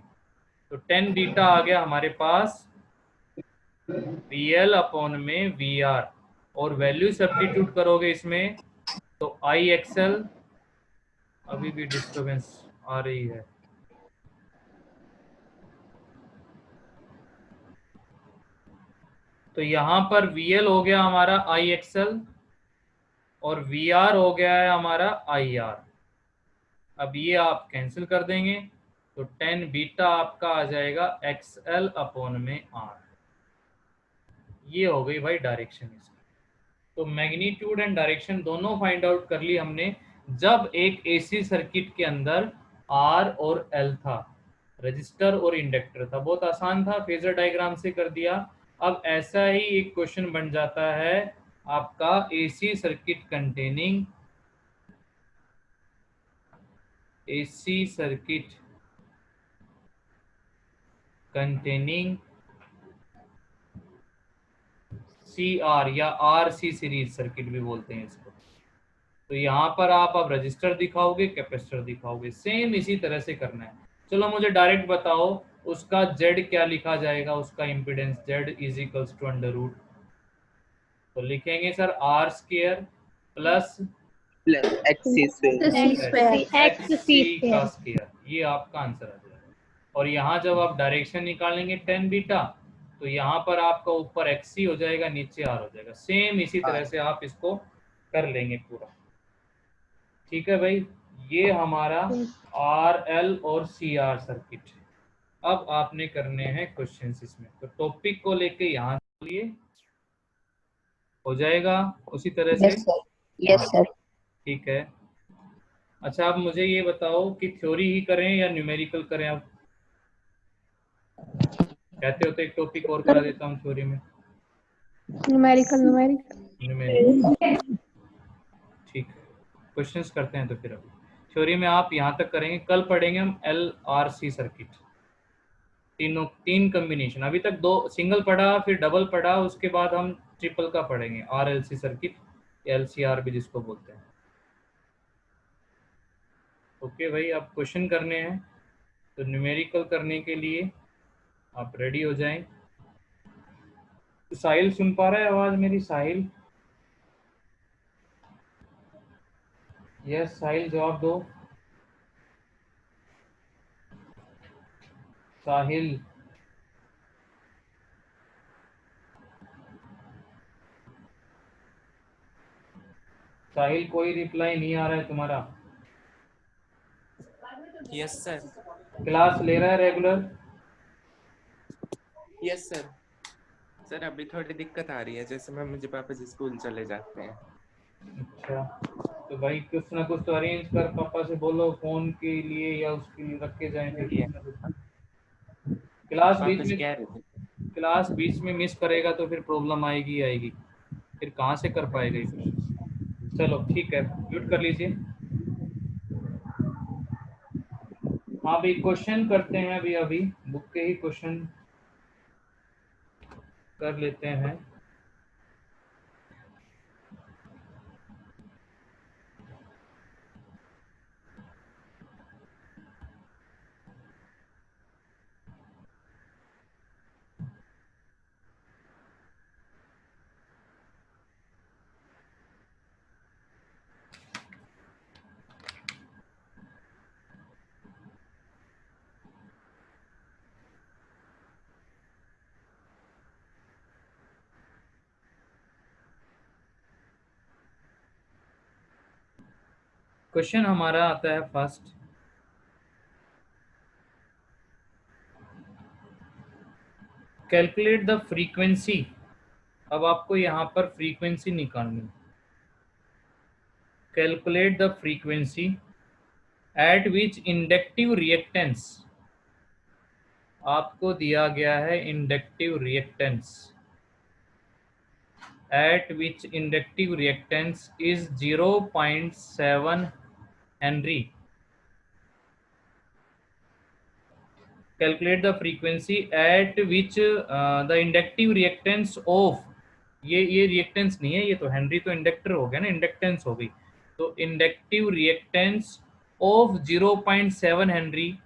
तो tan बीटा आ गया हमारे पास VL अपॉन में VR, और वैल्यू सब्स्टिट्यूट करोगे इसमें तो IXL, अभी भी डिस्टर्बेंस आ रही है। तो यहाँ पर VL हो गया हमारा IXL और VR हो गया है हमारा IR। अब ये आप कैंसिल कर देंगे तो tan बीटा आपका आ जाएगा XL अपॉन में R। ये हो गई भाई डायरेक्शन इसकी। तो मैग्नीट्यूड एंड डायरेक्शन दोनों फाइंड आउट कर ली हमने जब एक AC सर्किट के अंदर R और L था, रजिस्टर और इंडक्टर था। बहुत आसान था, फेजर डायग्राम से कर दिया। अब ऐसा ही एक क्वेश्चन बन जाता है आपका AC सर्किट कंटेनिंग CR या RC सीरीज सर्किट भी बोलते हैं इसको। तो यहाँ पर आप अब रजिस्टर दिखाओगे, कैपेसिटर दिखाओगे, सेम इसी तरह से करना है। चलो मुझे डायरेक्ट बताओ उसका Z क्या लिखा जाएगा, उसका impedance Z is equals to under root. तो लिखेंगे sir R square plus XC का स्क्वायर, ये आपका आंसर आ जाएगा। और यहाँ जब आप डायरेक्शन निकालेंगे tan बीटा, तो यहाँ पर आपका ऊपर XC हो जाएगा, नीचे R हो जाएगा। सेम इसी तरह से आप इसको कर लेंगे पूरा। ठीक है भाई, ये हमारा RL और CR सर्किट। अब आपने करने हैं क्वेश्चंस इसमें, तो टॉपिक को लेके यहाँ लिए हो जाएगा उसी तरह से। Yes sir. ठीक है, अच्छा आप मुझे ये बताओ कि थ्योरी ही करें या न्यूमेरिकल करें? आप कहते हो तो एक टॉपिक और करा देता हूँ थ्योरी में। न्यूमेरिकल ठीक है, क्वेश्चंस करते हैं। तो फिर अभी थ्योरी में आप यहाँ तक करेंगे, कल पढ़ेंगे हम LRC सर्किट, तीन कॉम्बिनेशन। अभी तक 2 सिंगल पढ़ा, फिर डबल पढ़ा, उसके बाद हम ट्रिपल का पढ़ेंगे, RLC सर्किट, LCR भी जिसको बोलते हैं। ओके भाई, आप क्वेश्चन करने हैं तो न्यूमेरिकल करने के लिए आप रेडी हो जाएं। साहिल सुन पा रहा है आवाज मेरी? साहिल, यस साहिल जवाब दो। साहिल, साहिल कोई रिप्लाई नहीं आ रहा है तुम्हारा। Yes sir. क्लास ले रहा है रेगुलर? Yes sir. सर अभी थोड़ी दिक्कत आ रही है, जैसे मैं मुझे पापा जी स्कूल चले जाते हैं। अच्छा, तो भाई कुछ ना कुछ तो अरेंज कर, पापा से बोलो फोन के लिए या उसके लिए रख के जाएं फिर कुछ ना कुछ। पापा जी कह रहे थे। क्लास बीच में मिस करेगा तो फिर प्रॉब्लम आएगी आएगी, फिर कहाँ से कर पाएगा ये कुछ। चलो ठीक है, म्यूट कर लीजिए। हाँ भाई, क्वेश्चन करते हैं अभी अभी बुक के ही क्वेश्चन कर लेते हैं। क्वेश्चन हमारा आता है फर्स्ट, कैलकुलेट द फ्रीक्वेंसी। अब आपको यहाँ पर फ्रीक्वेंसी निकालनी। Calculate the frequency eight which inductive reactance, आपको दिया गया है inductive reactance, eight which inductive reactance is 0.7 Henry. Calculate the frequency eight which the inductive reactance of, ये रिएक्टेंस नहीं है, ये तो हेनरी तो इंडक्टर हो गया ना, इंडक्टेंस हो गई। तो inductive reactance of 0.7 henry,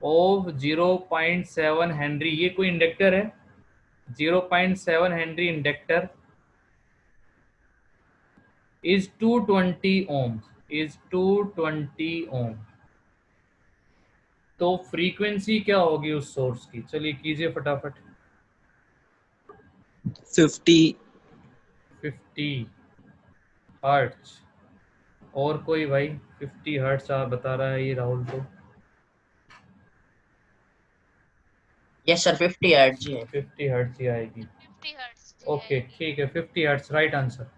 of 0.7 henry, ये कोई इंडक्टर है, 0.7 henry inductor is 220 ohm, is 220 ohm. तो फ्रीक्वेंसी क्या होगी उस सोर्स की, चलिए कीजिए फटाफट। 50 हर्ट्ज। और कोई भाई 50 हर्ट्ज आप बता रहा है ये राहुल तो। यस सर 50 हर्ट्ज है। 50 हर्ट्ज ही आएगी। ओके ठीक है, 50 हर्ट्ज राइट आंसर।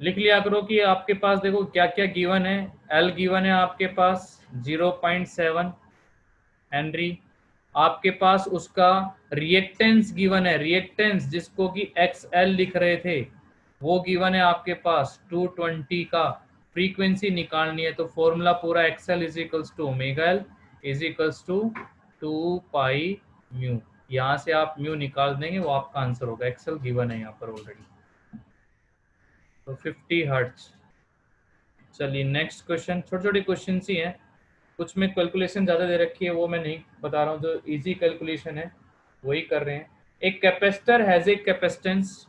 लिख लिया करो कि आपके पास देखो क्या क्या गिवन है। एल गिवन है आपके पास 0.7 हेनरी, आपके पास उसका रिएक्टेंस गिवन है, रिएक्टेंस जिसको कि XL लिख रहे थे वो गिवन है आपके पास 220 का। फ्रीक्वेंसी निकालनी है तो फॉर्मूला पूरा XL is equals to omega L is equals to 2 pi mu. यहाँ से आप म्यू निकाल देंगे, वो आपका आंसर होगा। XL गिवन है यहाँ पर ऑलरेडी। तो 50 हर्ट्ज। चलिए नेक्स्ट क्वेश्चन, छोटे छोटे क्वेश्चन ही हैं, कुछ में कैलकुलेशन ज़्यादा दे रखी है वो मैं नहीं बता रहा हूँ, जो इजी कैलकुलेशन है वही कर रहे हैं। एक capacitor has a capacitance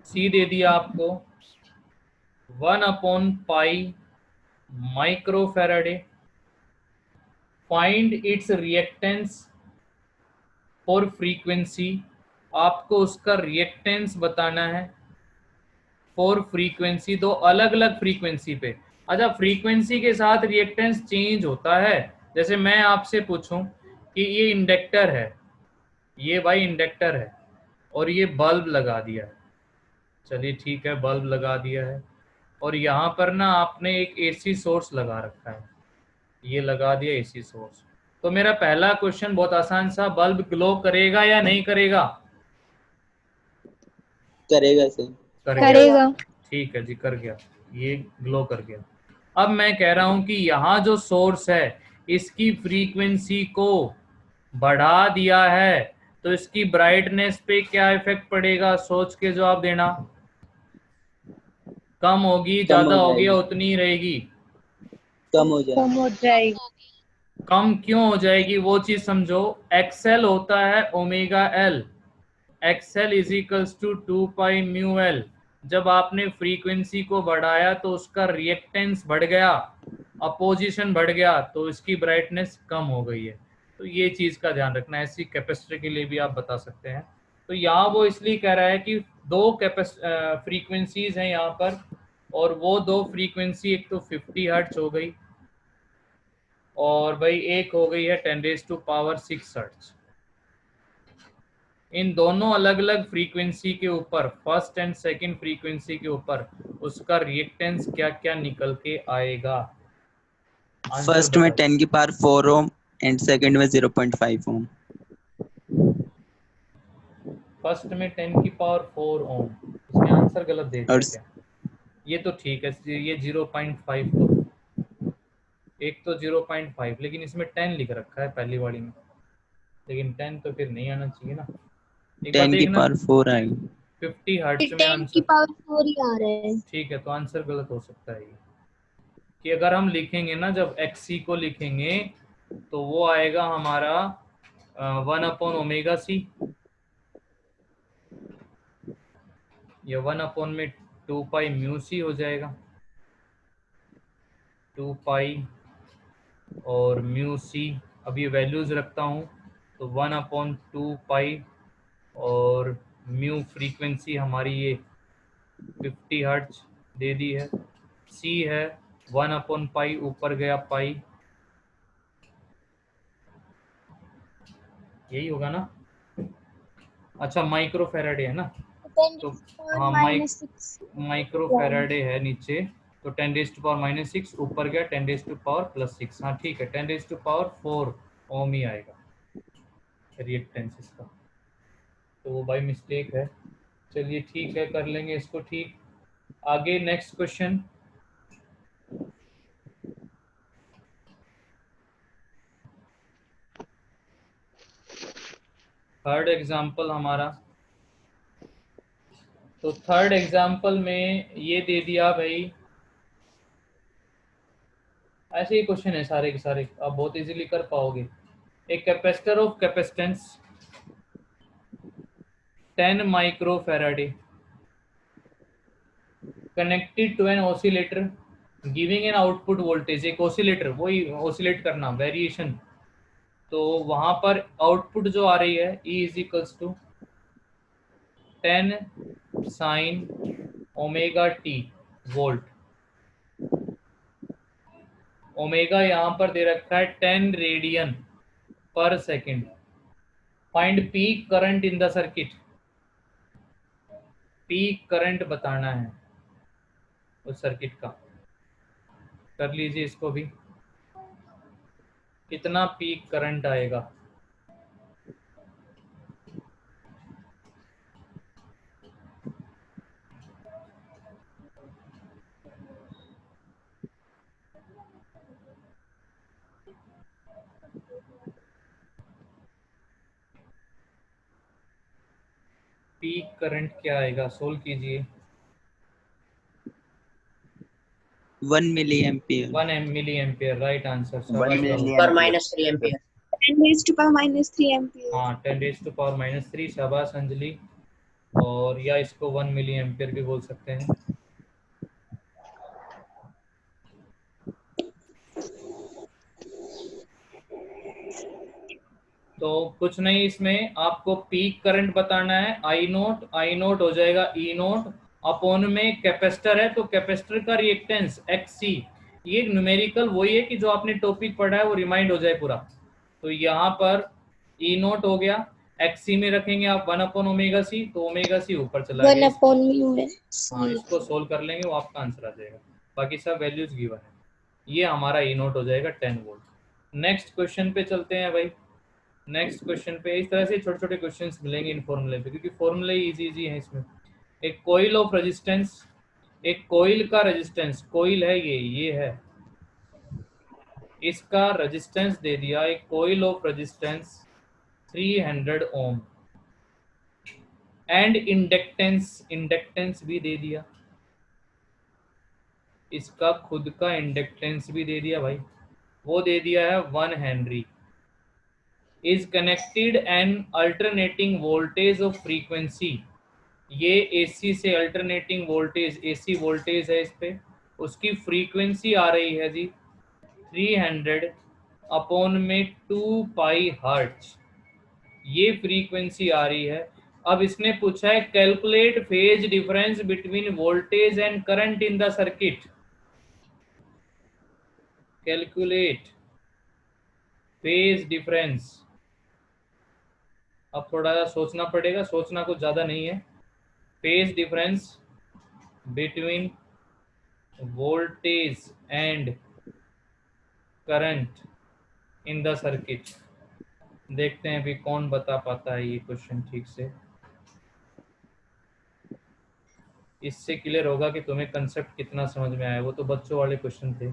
C दे दिया आपको 1/पाई microfarad. Find its reactance for frequency, आपको उसका रिएक्टेंस बताना है फॉर फ्रीक्वेंसी, दो अलग अलग फ्रीक्वेंसी पे। अच्छा, फ्रीक्वेंसी के साथ रिएक्टेंस चेंज होता है। जैसे मैं आपसे पूछूं कि ये इंडक्टर है, ये भाई इंडक्टर है और ये बल्ब लगा दिया है, चलिए ठीक है बल्ब लगा दिया है, और यहाँ पर ना आपने एक AC सोर्स लगा रखा है, ये लगा दिया AC सोर्स। तो मेरा पहला क्वेश्चन बहुत आसान सा, बल्ब ग्लो करेगा या नहीं करेगा? करेगा सर। करेगा। ठीक है जी, कर गया, ये ग्लो कर गया। अब मैं कह रहा हूं कि यहाँ जो सोर्स है इसकी फ्रीक्वेंसी को बढ़ा दिया है, तो इसकी ब्राइटनेस पे क्या इफेक्ट पड़ेगा? सोच के जवाब देना। कम होगी, ज्यादा होगी या उतनी ही रहेगी? कम हो जाएगी। कम हो जाएगी। कम क्यों हो जाएगी वो चीज समझो। XL होता है omega L, XL is equals to 2 pi mu L। जब आपने फ्रीक्वेंसी को बढ़ाया तो उसका रिएक्टेंस बढ़ गया, अपोजिशन बढ़ गया, तो इसकी ब्राइटनेस कम हो गई है। तो ये चीज का ध्यान रखना है। ऐसी कैपेसिटर के लिए भी आप बता सकते हैं। तो यहाँ वो इसलिए कह रहा है कि दो फ्रीक्वेंसीज हैं यहाँ पर, और वो दो फ्रीक्वेंसी एक तो 50 हर्ट्ज हो गई और भाई एक हो गई है 10⁻⁶ हर्ट्ज। इन दोनों अलग अलग फ्रीक्वेंसी के ऊपर, फर्स्ट एंड सेकंड फ्रीक्वेंसी के ऊपर उसका रिएक्टेंस क्या क्या निकल के आएगा? फर्स्ट में 10⁻⁴ ओम एंड सेकंड में 0.5 ओम। फर्स्ट में 10⁴ ओम, इसमें आंसर गलत दे दिया और क्या? ये तो ठीक है, ये 0.5 तो, एक तो 0.5, लेकिन इसमें 10 लिख रखा है पहली वाली में, लेकिन 10 तो फिर नहीं आना चाहिए ना। एक बार देखना, 10⁻⁴ आएगी। 50 हर्ट्ज में 10 की आंसर, पावर 4 ही आ रहा है। ठीक है, तो आंसर गलत हो सकता है ये, कि अगर हम लिखेंगे ना, जब XC को लिखेंगे तो वो आएगा हमारा 1/ω/c, या 1/2π/μc हो जाएगा, 2π और μc। अब ये वैल्यूज रखता हूँ, तो 1/2π और म्यू फ्रीक्वेंसी हमारी ये 50 हर्ट्ज दे दी है, c है 1/π, ऊपर गया पाई, यही होगा ना? अच्छा, माइक्रो फैराडे है ना, तो हाँ माइक्रो फैराडे है नीचे, तो 10⁻⁻⁶, ऊपर गया 10⁻⁻+6। हाँ ठीक है, 10⁻⁴ ओम ही आएगा रिएक्टेंस इसका, तो वो बाई मिस्टेक है। चलिए ठीक है, कर लेंगे इसको ठीक। आगे नेक्स्ट क्वेश्चन, थर्ड एग्जाम्पल हमारा। तो थर्ड एग्जाम्पल में ये दे दिया भाई, ऐसे ही क्वेश्चन है सारे के सारे, आप बहुत इजीली कर पाओगे। एक capacitor of capacitance 10 microfarad connected to an oscillator giving an output voltage. एक ऑसिलेटर, वही ऑसिलेट करना, वेरिएशन, तो वहां पर आउटपुट जो आ रही है E = 10 sin ω/t volt. Omega यहाँ पर दे रखा है 10 रेडियन पर second. Find peak current in the circuit, peak current बताना है उस सर्किट का। कर लीजिए इसको भी, कितना पीक करंट आएगा? पीक करंट क्या आएगा? सोल्व कीजिए। 1 milli ampere. 1 milli ampere, right answer. पर -3 एम्पियर। 10⁻³ एम्पियर। हाँ, 10⁻⁻3, शाबाश अंजलि। और या इसको 1 मिली एम्पियर भी बोल सकते हैं। तो कुछ नहीं, इसमें आपको पीक करंट बताना है। आई नोट हो जाएगा E0 अपॉन में कैपेसिटर है, तो कैपेसिटर का रिएक्टेंस XC। ये न्यूमेरिकल वही है कि जो आपने टॉपिक पढ़ा है वो रिमाइंड हो जाए पूरा। तो यहाँ पर E0 हो गया, XC में रखेंगे आप 1/ω/c, तो ω/c ऊपर चला गया। हाँ, इसको सोल्व कर लेंगे, वो आपका आंसर आ जाएगा। बाकी सब वैल्यूज गिवन है। ये हमारा E0 हो जाएगा 10 वोल्ट। नेक्स्ट क्वेश्चन पे चलते हैं भाई। नेक्स्ट क्वेश्चन पे इस तरह से छोटे छोटे क्वेश्चंस मिलेंगे इन फॉर्मूले पे, क्योंकि फॉर्मूले इजी इजी है इसमें। एक कॉइल ऑफ रेजिस्टेंस, एक कॉइल का रेजिस्टेंस, कॉइल है ये है, इसका रेजिस्टेंस दे दिया, एक coil of resistance 300 ohm and inductance भी दे दिया, इसका खुद का इंडक्टेंस भी दे दिया भाई, वो दे दिया है 1 Henry. Is connected N alternating voltage of frequency, ये AC से अल्टरनेटिंग वोल्टेज, AC वोल्टेज है इस पे, उसकी फ्रीक्वेंसी आ रही है जी 300 अपॉन में 2 पाई हर्ट्ज, ये फ्रीक्वेंसी आ रही है। अब इसने पूछा है calculate phase difference between voltage and current in the circuit. Calculate phase difference. अब थोड़ा सा सोचना पड़ेगा, सोचना कुछ ज्यादा नहीं है। Phase difference between voltage and current in the circuit. देखते हैं अभी कौन बता पाता है ये क्वेश्चन ठीक से। इससे क्लियर होगा कि तुम्हें कंसेप्ट कितना समझ में आया। वो तो बच्चों वाले क्वेश्चन थे।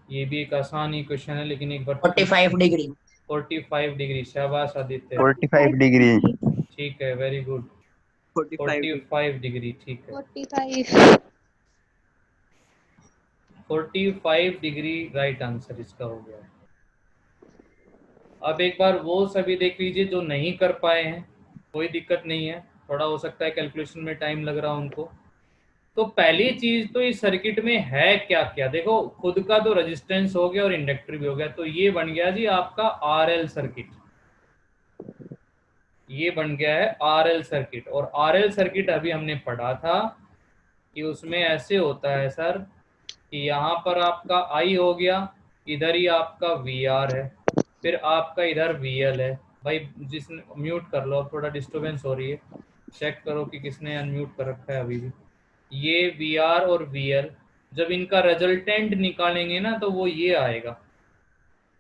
ये भी एक आसान ही क्वेश्चन है, लेकिन एक बार 45 डिग्री 45 डिग्री। शाबाश आदित्य, 45 डिग्री। ठीक है, वेरी गुड। 45 डिग्री, ठीक है। 45 45 डिग्री राइट आंसर इसका हो गया। अब एक बार वो सभी देख लीजिए जो नहीं कर पाए हैं। कोई दिक्कत नहीं है, थोड़ा हो सकता है कैलकुलेशन में टाइम लग रहा उनको। तो पहली चीज तो इस सर्किट में है क्या क्या। देखो, खुद का तो रेजिस्टेंस हो गया और इंडक्टर भी हो गया, तो ये बन गया जी आपका आरएल सर्किट। ये बन गया है आरएल सर्किट। और आरएल सर्किट अभी हमने पढ़ा था कि उसमें ऐसे होता है सर कि यहाँ पर आपका आई हो गया, इधर ही आपका वी आर है, फिर आपका इधर वी एल है। भाई जिसने म्यूट कर लो, अब थोड़ा डिस्टर्बेंस हो रही है, चेक करो कि किसने अनम्यूट कर रखा है अभी भी। ये वी आर और वी एल, जब इनका रिजल्टेंट निकालेंगे ना तो वो ये आएगा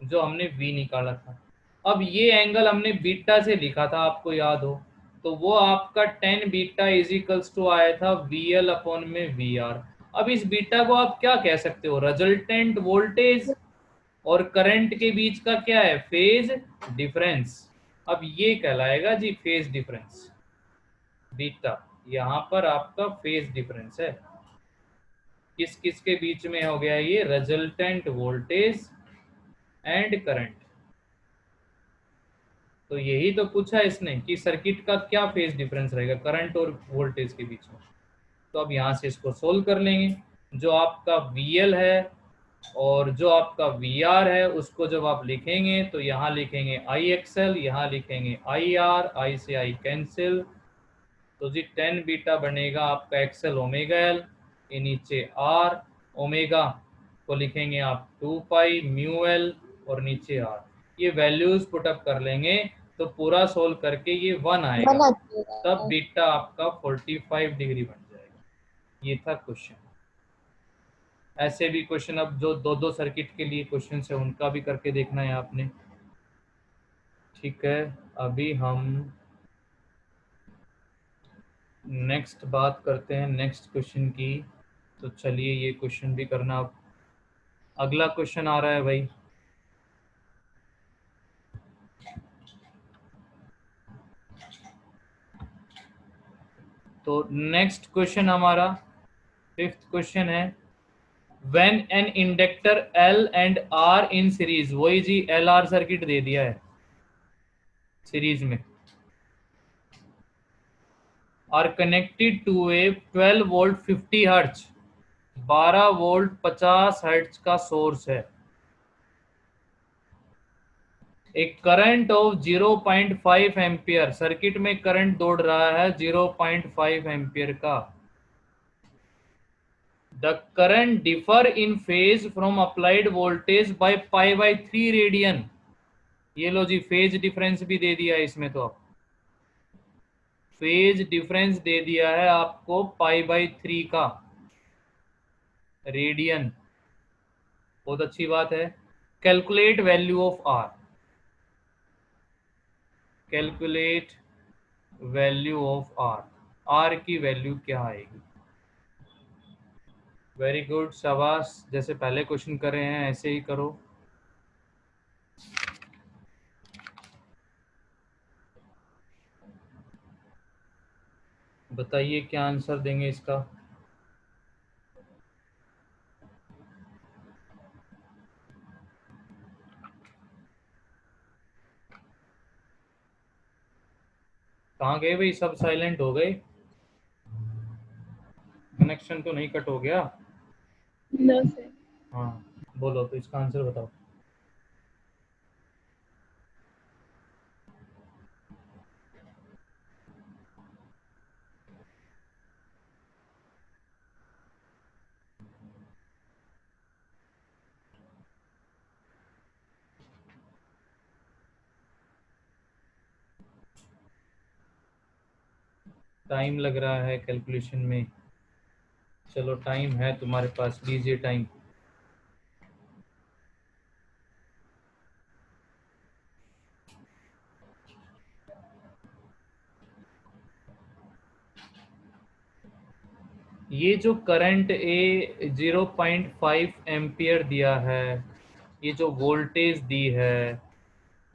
जो हमने वी निकाला था। अब ये एंगल हमने बीटा से लिखा था, आपको याद हो, तो वो आपका 10 बीटा इजिकल्स टू आया था वी एल अपॉन में वी आर। अब इस बीटा को आप क्या कह सकते हो, रिजल्टेंट वोल्टेज और करंट के बीच का क्या है, फेज डिफरेंस। अब ये कहलाएगा जी फेज डिफरेंस। बीटा यहाँ पर आपका फेज डिफरेंस है। किस किस के बीच में हो गया ये, रिजल्टेंट वोल्टेज एंड करंट। तो यही तो पूछा इसने कि सर्किट का क्या फेज डिफरेंस रहेगा करंट और वोल्टेज के बीच में। तो अब यहाँ से इसको सोल्व कर लेंगे। जो आपका VL है और जो आपका VR है उसको जब आप लिखेंगे तो यहाँ लिखेंगे IXL, यहाँ लिखेंगे IR, I से I कैंसिल, तो जी 10 बीटा बनेगा आपका XL ओमेगा L, ये नीचे R, ओमेगा को लिखेंगे आप 2 पाई म्यू L और नीचे R। ये वैल्यूज पुट अप कर लेंगे तो पूरा सोल्व करके ये 1 आएगा, तब बीटा आपका 45 डिग्री बन जाएगा। ये था क्वेश्चन। ऐसे भी क्वेश्चन अब जो दो दो सर्किट के लिए क्वेश्चन है उनका भी करके देखना है आपने, ठीक है। अभी हम नेक्स्ट बात करते हैं नेक्स्ट क्वेश्चन की। तो चलिए ये क्वेश्चन भी करना। अगला क्वेश्चन आ रहा है भाई, तो नेक्स्ट क्वेश्चन हमारा 5th क्वेश्चन है, when an inductor L and R in series, वही जी LR सर्किट दे दिया है सीरीज में, are connected to a 12 volt 50 hertz, 12 volt 50 hertz का सोर्स है, एक करंट ऑफ 0.5 एम्पियर, सर्किट में करंट दौड़ रहा है 0.5 एम्पियर का। The current differ in phase from applied voltage by π/3 radian. ये लो जी फेज डिफरेंस भी दे दिया है इसमें, तो आप फेज डिफरेंस दे दिया है आपको π/3 का रेडियन, बहुत अच्छी बात है। Calculate value of R, calculate value of R, R की वैल्यू क्या आएगी। वेरी गुड, शाबाश। जैसे पहले क्वेश्चन कर रहे हैं ऐसे ही करो। बताइए क्या आंसर देंगे इसका। कहाँ गए भाई, सब साइलेंट हो गए, कनेक्शन तो नहीं कट हो गया। No sir. हाँ बोलो, तो इसका आंसर बताओ। टाइम लग रहा है कैलकुलेशन में। चलो टाइम है तुम्हारे पास, लीजिए टाइम। ये जो करंट ए 0.5 एम्पियर दिया है, ये जो वोल्टेज दी है,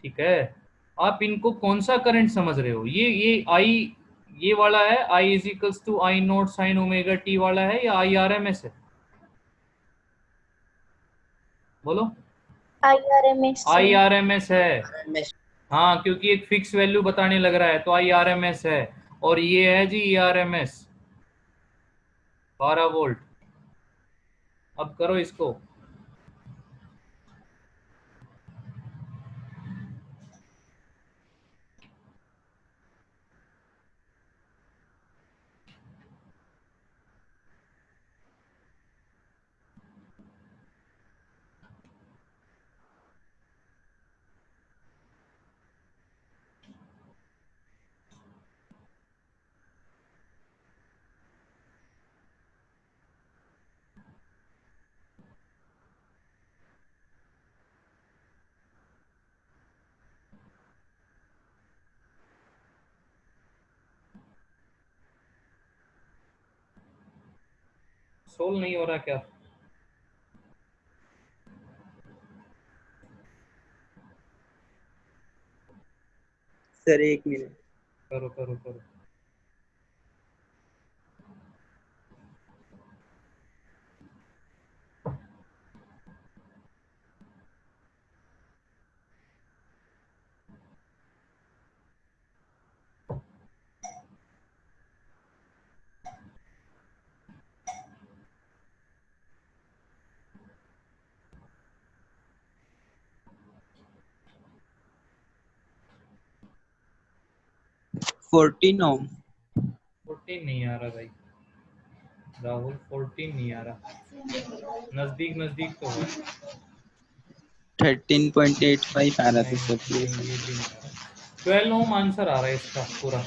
ठीक है, आप इनको कौन सा करंट समझ रहे हो? ये आई, ये वाला है I is equals to I naught sine omega T वाला है, या आई आर एम एस है? बोलो। IRMS I R M S है। RMS हाँ, क्योंकि एक फिक्स वैल्यू बताने लग रहा है तो आई आर एम एस है। और ये है जी E R M S 12 volt. अब करो इसको। सोल्व नहीं हो रहा क्या? Sir 1 minute. करो करो करो। फोर्टीन ओम। 14 नहीं आ रहा भाई राहुल, 14 नहीं आ रहा। नजदीक नजदीक तो है। 13.85 आ रहा था नहीं सर नहीं, ये भी नहीं आ रहा। 12 ओम आंसर आ रहा है इसका पूरा।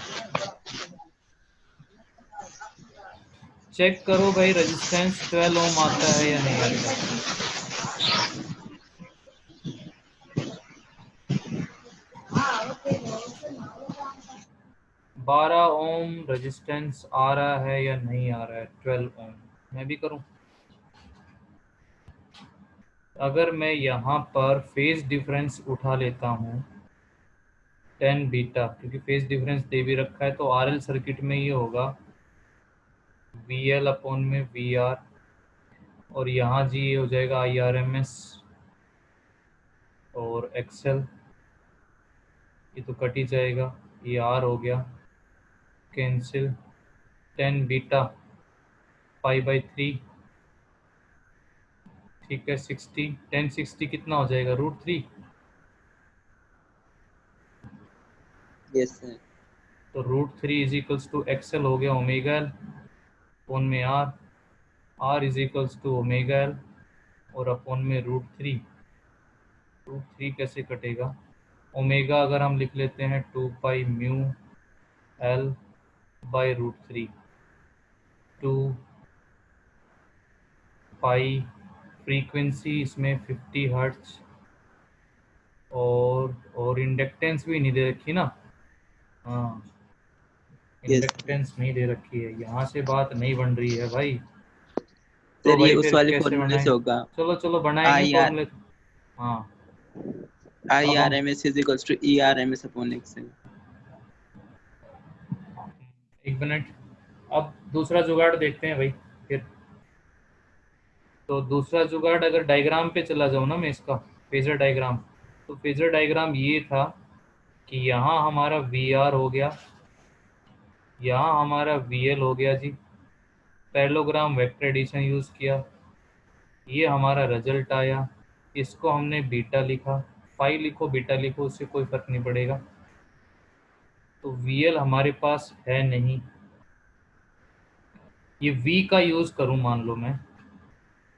चेक करो भाई, रेजिस्टेंस 12 ओम आता है या नहीं आता। 12 ओम रेजिस्टेंस आ रहा है या नहीं आ रहा है? 12 ओम। मैं भी करूं? अगर मैं यहाँ पर फेज डिफरेंस उठा लेता हूँ 10 बीटा, क्योंकि फेज डिफरेंस दे भी रखा है, तो आरएल सर्किट में ये होगा VL अपॉन में VR, और यहाँ जी ये हो जाएगा IRMS और XL, ये तो कट ही जाएगा, ये R हो गया कैंसिल। 10 बीटा पाई बाई 3, ठीक है 60। 10 60 कितना हो जाएगा? √3। Yes sir. तो √3 इज इक्वल्स टू XL हो गया ओमेगा एल अपॉन में R, R is equals to omega L और अपॉन में √3। √3 कैसे कटेगा? ओमेगा अगर हम लिख लेते हैं 2 pi mu L by √3, 2 pi, frequency इसमें 50 हर्ट्ज, और इंडक्टेंस भी नहीं दे रखी ना। हाँ, Yes. इंडक्टेंस नहीं दे रखी है, यहाँ से बात नहीं बन रही है भाई। तो सर ये भाई उस फिर वाले कैसे फॉर्मूले बनाएं? से होगा। चलो चलो बनाएंगे IR फॉर्मूले। हाँ IRMS is equals to ERMS upon XL। एक मिनट, अब दूसरा जुगाड़ देखते हैं भाई फिर। तो दूसरा जुगाड़, अगर डायग्राम पे चला जाऊँ ना मैं इसका, फेजर डायग्राम, तो फेजर डायग्राम ये था कि यहाँ हमारा VR हो गया, यहाँ हमारा VL हो गया जी, पैरेललोग्राम वेक्टर एडिशन यूज़ किया, ये हमारा रिजल्ट आया, इसको हमने बीटा लिखा। फाई लिखो बीटा लिखो, उससे कोई फर्क नहीं पड़ेगा। तो VL हमारे पास है नहीं, ये V का यूज़ करूँ मान लो मैं,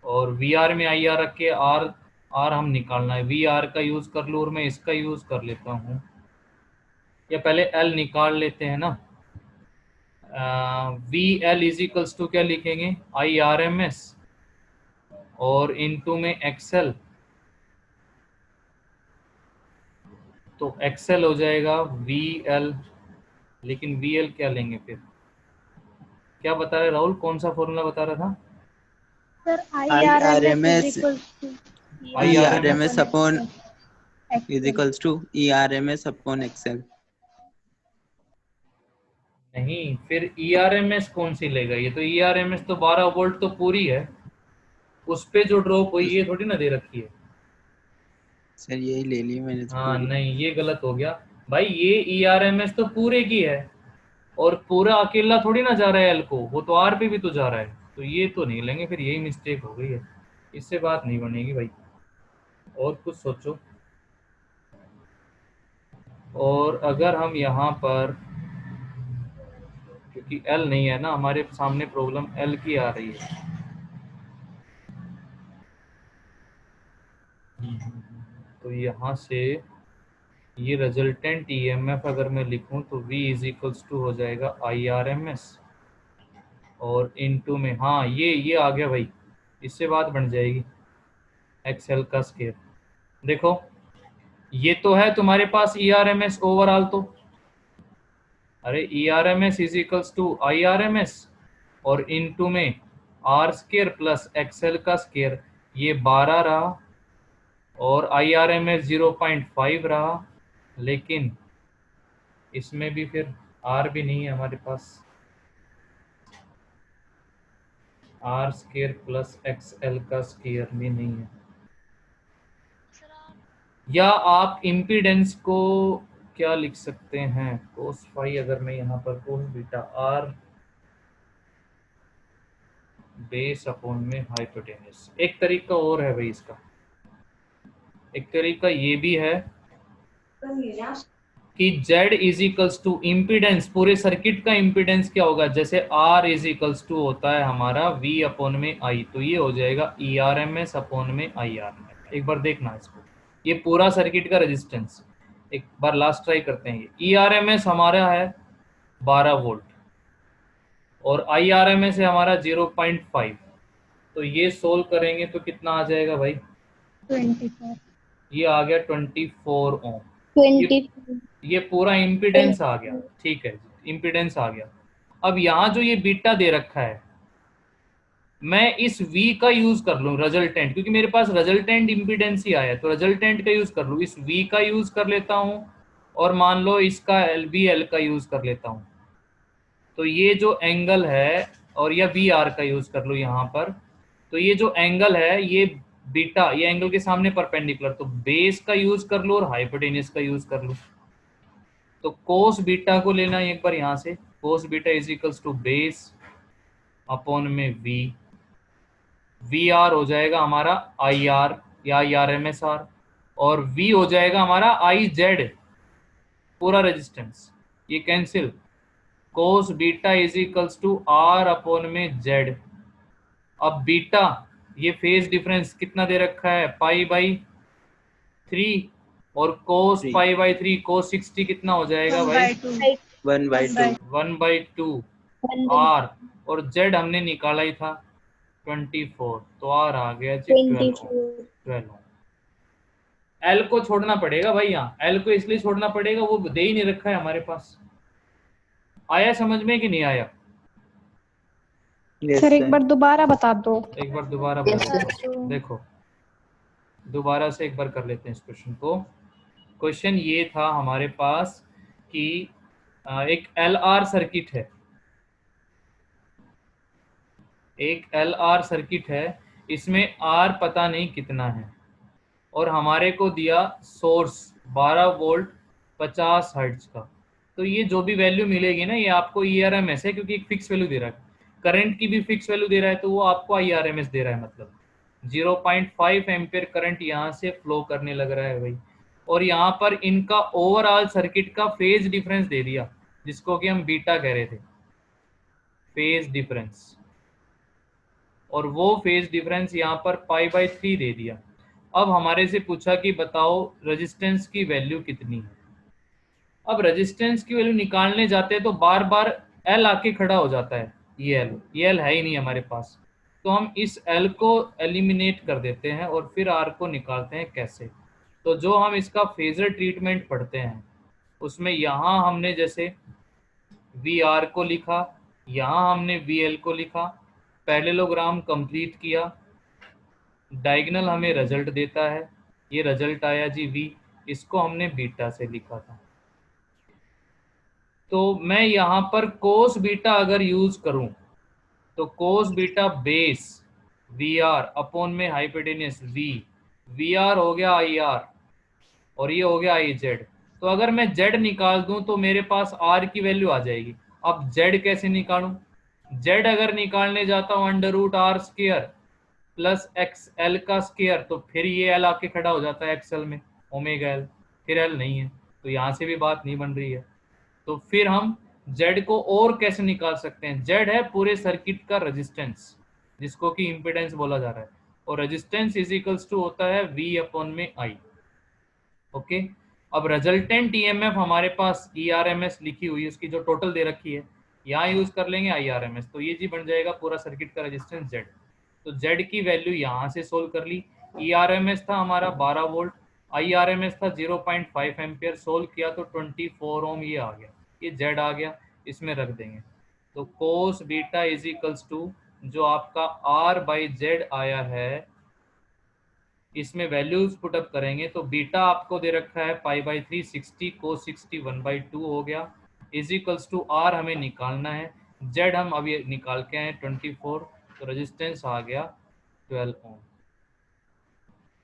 और VR में IR रख के R हम निकालना है, VR का यूज़ कर लूँ और मैं इसका यूज़ कर लेता हूँ, या पहले L निकाल लेते हैं ना। V L is equals to क्या लिखेंगे, आई आर एम एस और इनटू में एक्सेल, तो एक्सेल हो जाएगा वी एल, लेकिन वी एल क्या लेंगे फिर, क्या बता रहे राहुल, कौन सा फॉर्मूला बता रहा था? Sir IRMS is equals to ERMS upon is equals to ERMS upon Excel. नहीं, फिर ERMS कौन सी लेगा, ये तो ERMS तो 12 वोल्ट तो पूरी है, उस पे जो ड्रॉप हुई ये थोड़ी ना दे रखी है। सर यही ले ली मैंने तो हाँ पूरी। नहीं, ये गलत हो गया भाई, ये ERMS तो पूरे की है और पूरा अकेला थोड़ी ना जा रहा है एल को, वो तो आर पे भी तो जा रहा है, तो ये तो नहीं लेंगे, फिर यही मिस्टेक हो गई है, इससे बात नहीं बनेगी भाई, और कुछ सोचो। और अगर हम यहाँ पर, क्योंकि एल नहीं है ना हमारे सामने, प्रॉब्लम एल की आ रही है, तो यहाँ से ये रिजल्टेंट ईएमएफ अगर मैं लिखूं तो V इज इक्वल्स टू हो जाएगा IRMS और इनटू में, हाँ ये आ गया भाई, इससे बात बन जाएगी, एक्सेल का स्केयर। देखो ये तो है तुम्हारे पास ERMS ओवरऑल, तो अरे ERMS is equals to IRMS और इनटू में आर स्केयर प्लस एक्सेल का स्केयर, ये 12 रहा और IRMS 0.5 रहा, लेकिन इसमें भी फिर आर भी नहीं है हमारे पास, आर स्केयर प्लस एक्सएल का स्केयर भी नहीं है, या आप इम्पीडेंस को क्या लिख सकते हैं, कोस फाई, अगर मैं यहाँ पर cos beta R base upon में हाइपोटेन्यूज, एक तरीका और है भाई इसका, एक तरीका ये भी है कि Z is equals to impedance, पूरे सर्किट का इम्पीडेंस क्या होगा, जैसे R इज इक्वल्स टू होता है हमारा V अपॉन में I, तो ये हो जाएगा ERMS अपॉन में IRMS। एक बार देखना इसको, ये पूरा सर्किट का रेजिस्टेंस, एक बार लास्ट ट्राई करते हैं। ये ERMS हमारा है 12 वोल्ट और IRMS है हमारा 0.5, तो ये सोल्व करेंगे तो कितना आ जाएगा भाई, 24 ये आ गया 24 ओम, 20 ये पूरा इम्पीडेंस आ गया, ठीक है, इम्पीडेंस आ गया। अब यहाँ जो ये बीटा दे रखा है, मैं इस V का यूज कर लूँ रिजल्टेंट, क्योंकि मेरे पास रिजल्टेंट इम्पीडेंस ही आया, तो रिजल्टेंट का यूज कर लूँ, इस V का यूज कर लेता हूँ और मान लो इसका LBL का यूज कर लेता हूँ, तो ये जो एंगल है, और या VR का यूज कर लो यहाँ पर, तो ये जो एंगल है ये बीटा, ये एंगल के सामने परपेंडिकुलर, तो बेस का यूज कर लो और हाइपोटेन्यूज का यूज कर लो, तो कोस बीटा को लेना एक बार यहाँ से, cos beta is equals to base upon में वी आर हो जाएगा हमारा IR या IRMS R, और V हो जाएगा हमारा IZ, पूरा रेजिस्टेंस, ये cancel, cos beta is equals to R upon में Z। अब बीटा, ये फेज डिफरेंस कितना दे रखा है, π/3 और कोस π/3, कोस 60 कितना हो जाएगा भाई, 1/2 R, और Z हमने निकाला ही था 24, तो R आ गया 12। L को छोड़ना पड़ेगा भाई, यहाँ L को इसलिए छोड़ना पड़ेगा, वो दे ही नहीं रखा है हमारे पास। आया समझ में कि नहीं आया? सर एक बार दोबारा बता दो। एक बार दोबारा बता दो। देखो दोबारा से एक बार कर लेते हैं इस क्वेश्चन को। क्वेश्चन ये था हमारे पास कि एक LR सर्किट है, एक LR सर्किट है, इसमें R पता नहीं कितना है, और हमारे को दिया सोर्स 12 वोल्ट 50 हर्ट्ज का, तो ये जो भी वैल्यू मिलेगी ना, ये आपको ERMS है, क्योंकि एक फिक्स वैल्यू दे रहा है, करंट की भी फिक्स वैल्यू दे रहा है, तो वो आपको IRMS दे रहा है, मतलब 0.5 एम्पियर करंट यहाँ से फ्लो करने लग रहा है भाई, और यहाँ पर इनका ओवरऑल सर्किट का फेज डिफरेंस दे दिया, जिसको कि हम बीटा कह रहे थे, फेज डिफरेंस, और वो फेज डिफरेंस यहाँ पर π/3 दे दिया। अब हमारे से पूछा कि बताओ रेजिस्टेंस की वैल्यू कितनी है। अब रेजिस्टेंस की वैल्यू निकालने जाते हैं तो बार बार एल आके खड़ा हो जाता है, ये एल है ही नहीं हमारे पास, तो हम इस एल को एलिमिनेट कर देते हैं और फिर आर को निकालते हैं कैसे। तो जो हम इसका फेजर ट्रीटमेंट पढ़ते हैं उसमें यहाँ हमने जैसे वी आर को लिखा, यहाँ हमने वी एल को लिखा, पैरेललोग्राम कंप्लीट किया, डायगोनल हमें रिजल्ट देता है, ये रिजल्ट आया जी वी, इसको हमने बीटा से लिखा था। तो मैं यहाँ पर कोस बीटा अगर यूज करूं तो cos beta base V R upon में हाइपोटेन्यूस वी आर हो गया आई आर और ये हो गया आई जेड। तो अगर मैं जेड निकाल दूं तो मेरे पास आर की वैल्यू आ जाएगी। अब जेड कैसे निकालूं? जेड अगर निकालने जाता हूं under root R square plus X L का स्क्वायर, तो फिर ये एल आके खड़ा हो जाता है एक्सएल में, ओमेगा एल, फिर एल नहीं है, तो यहाँ से भी बात नहीं बन रही है। तो फिर हम Z को और कैसे निकाल सकते हैं? Z है पूरे सर्किट का रेजिस्टेंस जिसको कि इम्पीडेंस बोला जा रहा है, और रेजिस्टेंस इज इक्वल्स टू होता है V अपॉन में I। ओके, अब रिजल्टेंट EMF हमारे पास ERMS लिखी हुई है, उसकी जो टोटल दे रखी है यहाँ यूज कर लेंगे IRMS, तो ये जी बन जाएगा पूरा सर्किट का रेजिस्टेंस Z। तो Z की वैल्यू यहाँ से सोल्व कर ली, ERMS था हमारा 12 वोल्ट, IRMS था 0.5 एम्पियर, सोल्व किया तो 24 ओम ये आ गया, ये Z आ गया, इसमें रख देंगे। तो cos beta is equals to जो आपका R बाई Z आया है, इसमें वैल्यूज पुटअप करेंगे तो बीटा आपको दे रखा है π/3 60 कोस 60 1/2 हो गया, इज इक्वल्स टू R हमें निकालना है, Z हम अभी निकाल के आए 24, तो रेजिस्टेंस आ गया 12 ओम।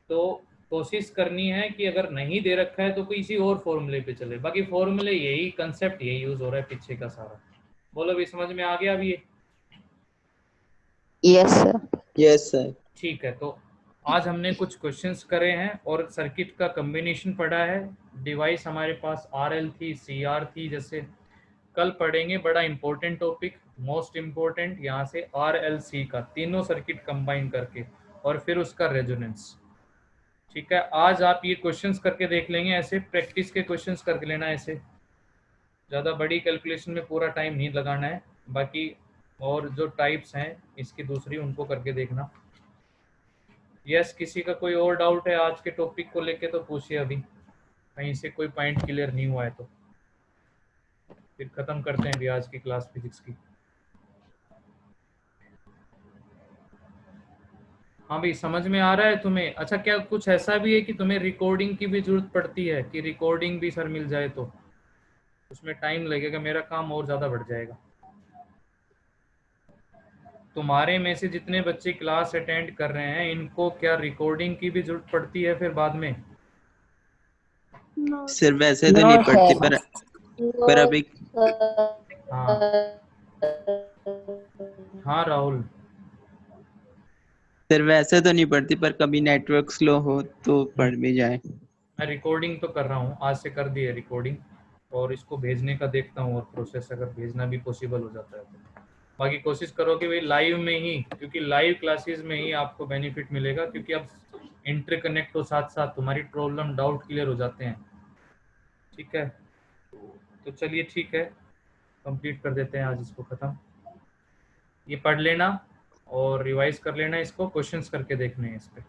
तो कोशिश करनी है कि अगर नहीं दे रखा है तो किसी और फॉर्मूले पे चले, बाकी फॉर्मूले यही कंसेप्ट यही यूज हो रहा है पीछे का सारा। बोलो भी समझ में आ गया अभी ये? Yes sir. Yes sir. ठीक है, तो आज हमने कुछ क्वेश्चंस करे हैं और सर्किट का कॉम्बिनेशन पढ़ा है। डिवाइस हमारे पास RL थी, CR थी, जैसे कल पढ़ेंगे बड़ा इंपॉर्टेंट टॉपिक, मोस्ट इंपॉर्टेंट, यहाँ से RLC का, तीनों सर्किट कंबाइन करके और फिर उसका रेजोनेंस। ठीक है, आज आप ये क्वेश्चंस करके देख लेंगे, ऐसे प्रैक्टिस के क्वेश्चंस करके लेना, ऐसे ज़्यादा बड़ी कैलकुलेशन में पूरा टाइम नहीं लगाना है, बाकी और जो टाइप्स हैं इसकी दूसरी उनको करके देखना। यस, किसी का कोई और डाउट है आज के टॉपिक को लेके तो पूछिए, अभी कहीं से कोई पॉइंट क्लियर नहीं हुआ है तो फिर खत्म करते हैं भी आज की क्लास फिजिक्स की। हाँ भाई, समझ में आ रहा है तुम्हें? अच्छा, क्या कुछ ऐसा भी है कि तुम्हें रिकॉर्डिंग की भी जरूरत पड़ती है कि रिकॉर्डिंग भी सर मिल जाए तो उसमें टाइम लगेगा, मेरा काम और ज़्यादा बढ़ जाएगा। तुम्हारे में से जितने बच्चे क्लास अटेंड कर रहे हैं इनको क्या रिकॉर्डिंग की भी जरूरत पड़ती है फिर बाद में? सर वैसे तो नहीं पड़ती, पर अभी हाँ हाँ राहुल, सर वैसे तो नहीं पड़ती, पर कभी नेटवर्क स्लो हो तो पढ़ भी जाए। मैं रिकॉर्डिंग तो कर रहा हूँ, आज से कर दी है रिकॉर्डिंग, और इसको भेजने का देखता हूँ और प्रोसेस अगर भेजना भी पॉसिबल हो जाता है तो। बाकी कोशिश करो कि भाई लाइव में ही, क्योंकि लाइव क्लासेस में ही आपको बेनिफिट मिलेगा, क्योंकि अब इंटरकनेक्ट हो, साथ साथ तुम्हारी प्रॉब्लम डाउट क्लियर हो जाते हैं। ठीक है, तो चलिए ठीक है, कंप्लीट कर देते हैं आज इसको ख़त्म। ये पढ़ लेना और रिवाइज कर लेना, इसको क्वेश्चंस करके देखने हैं इस पे।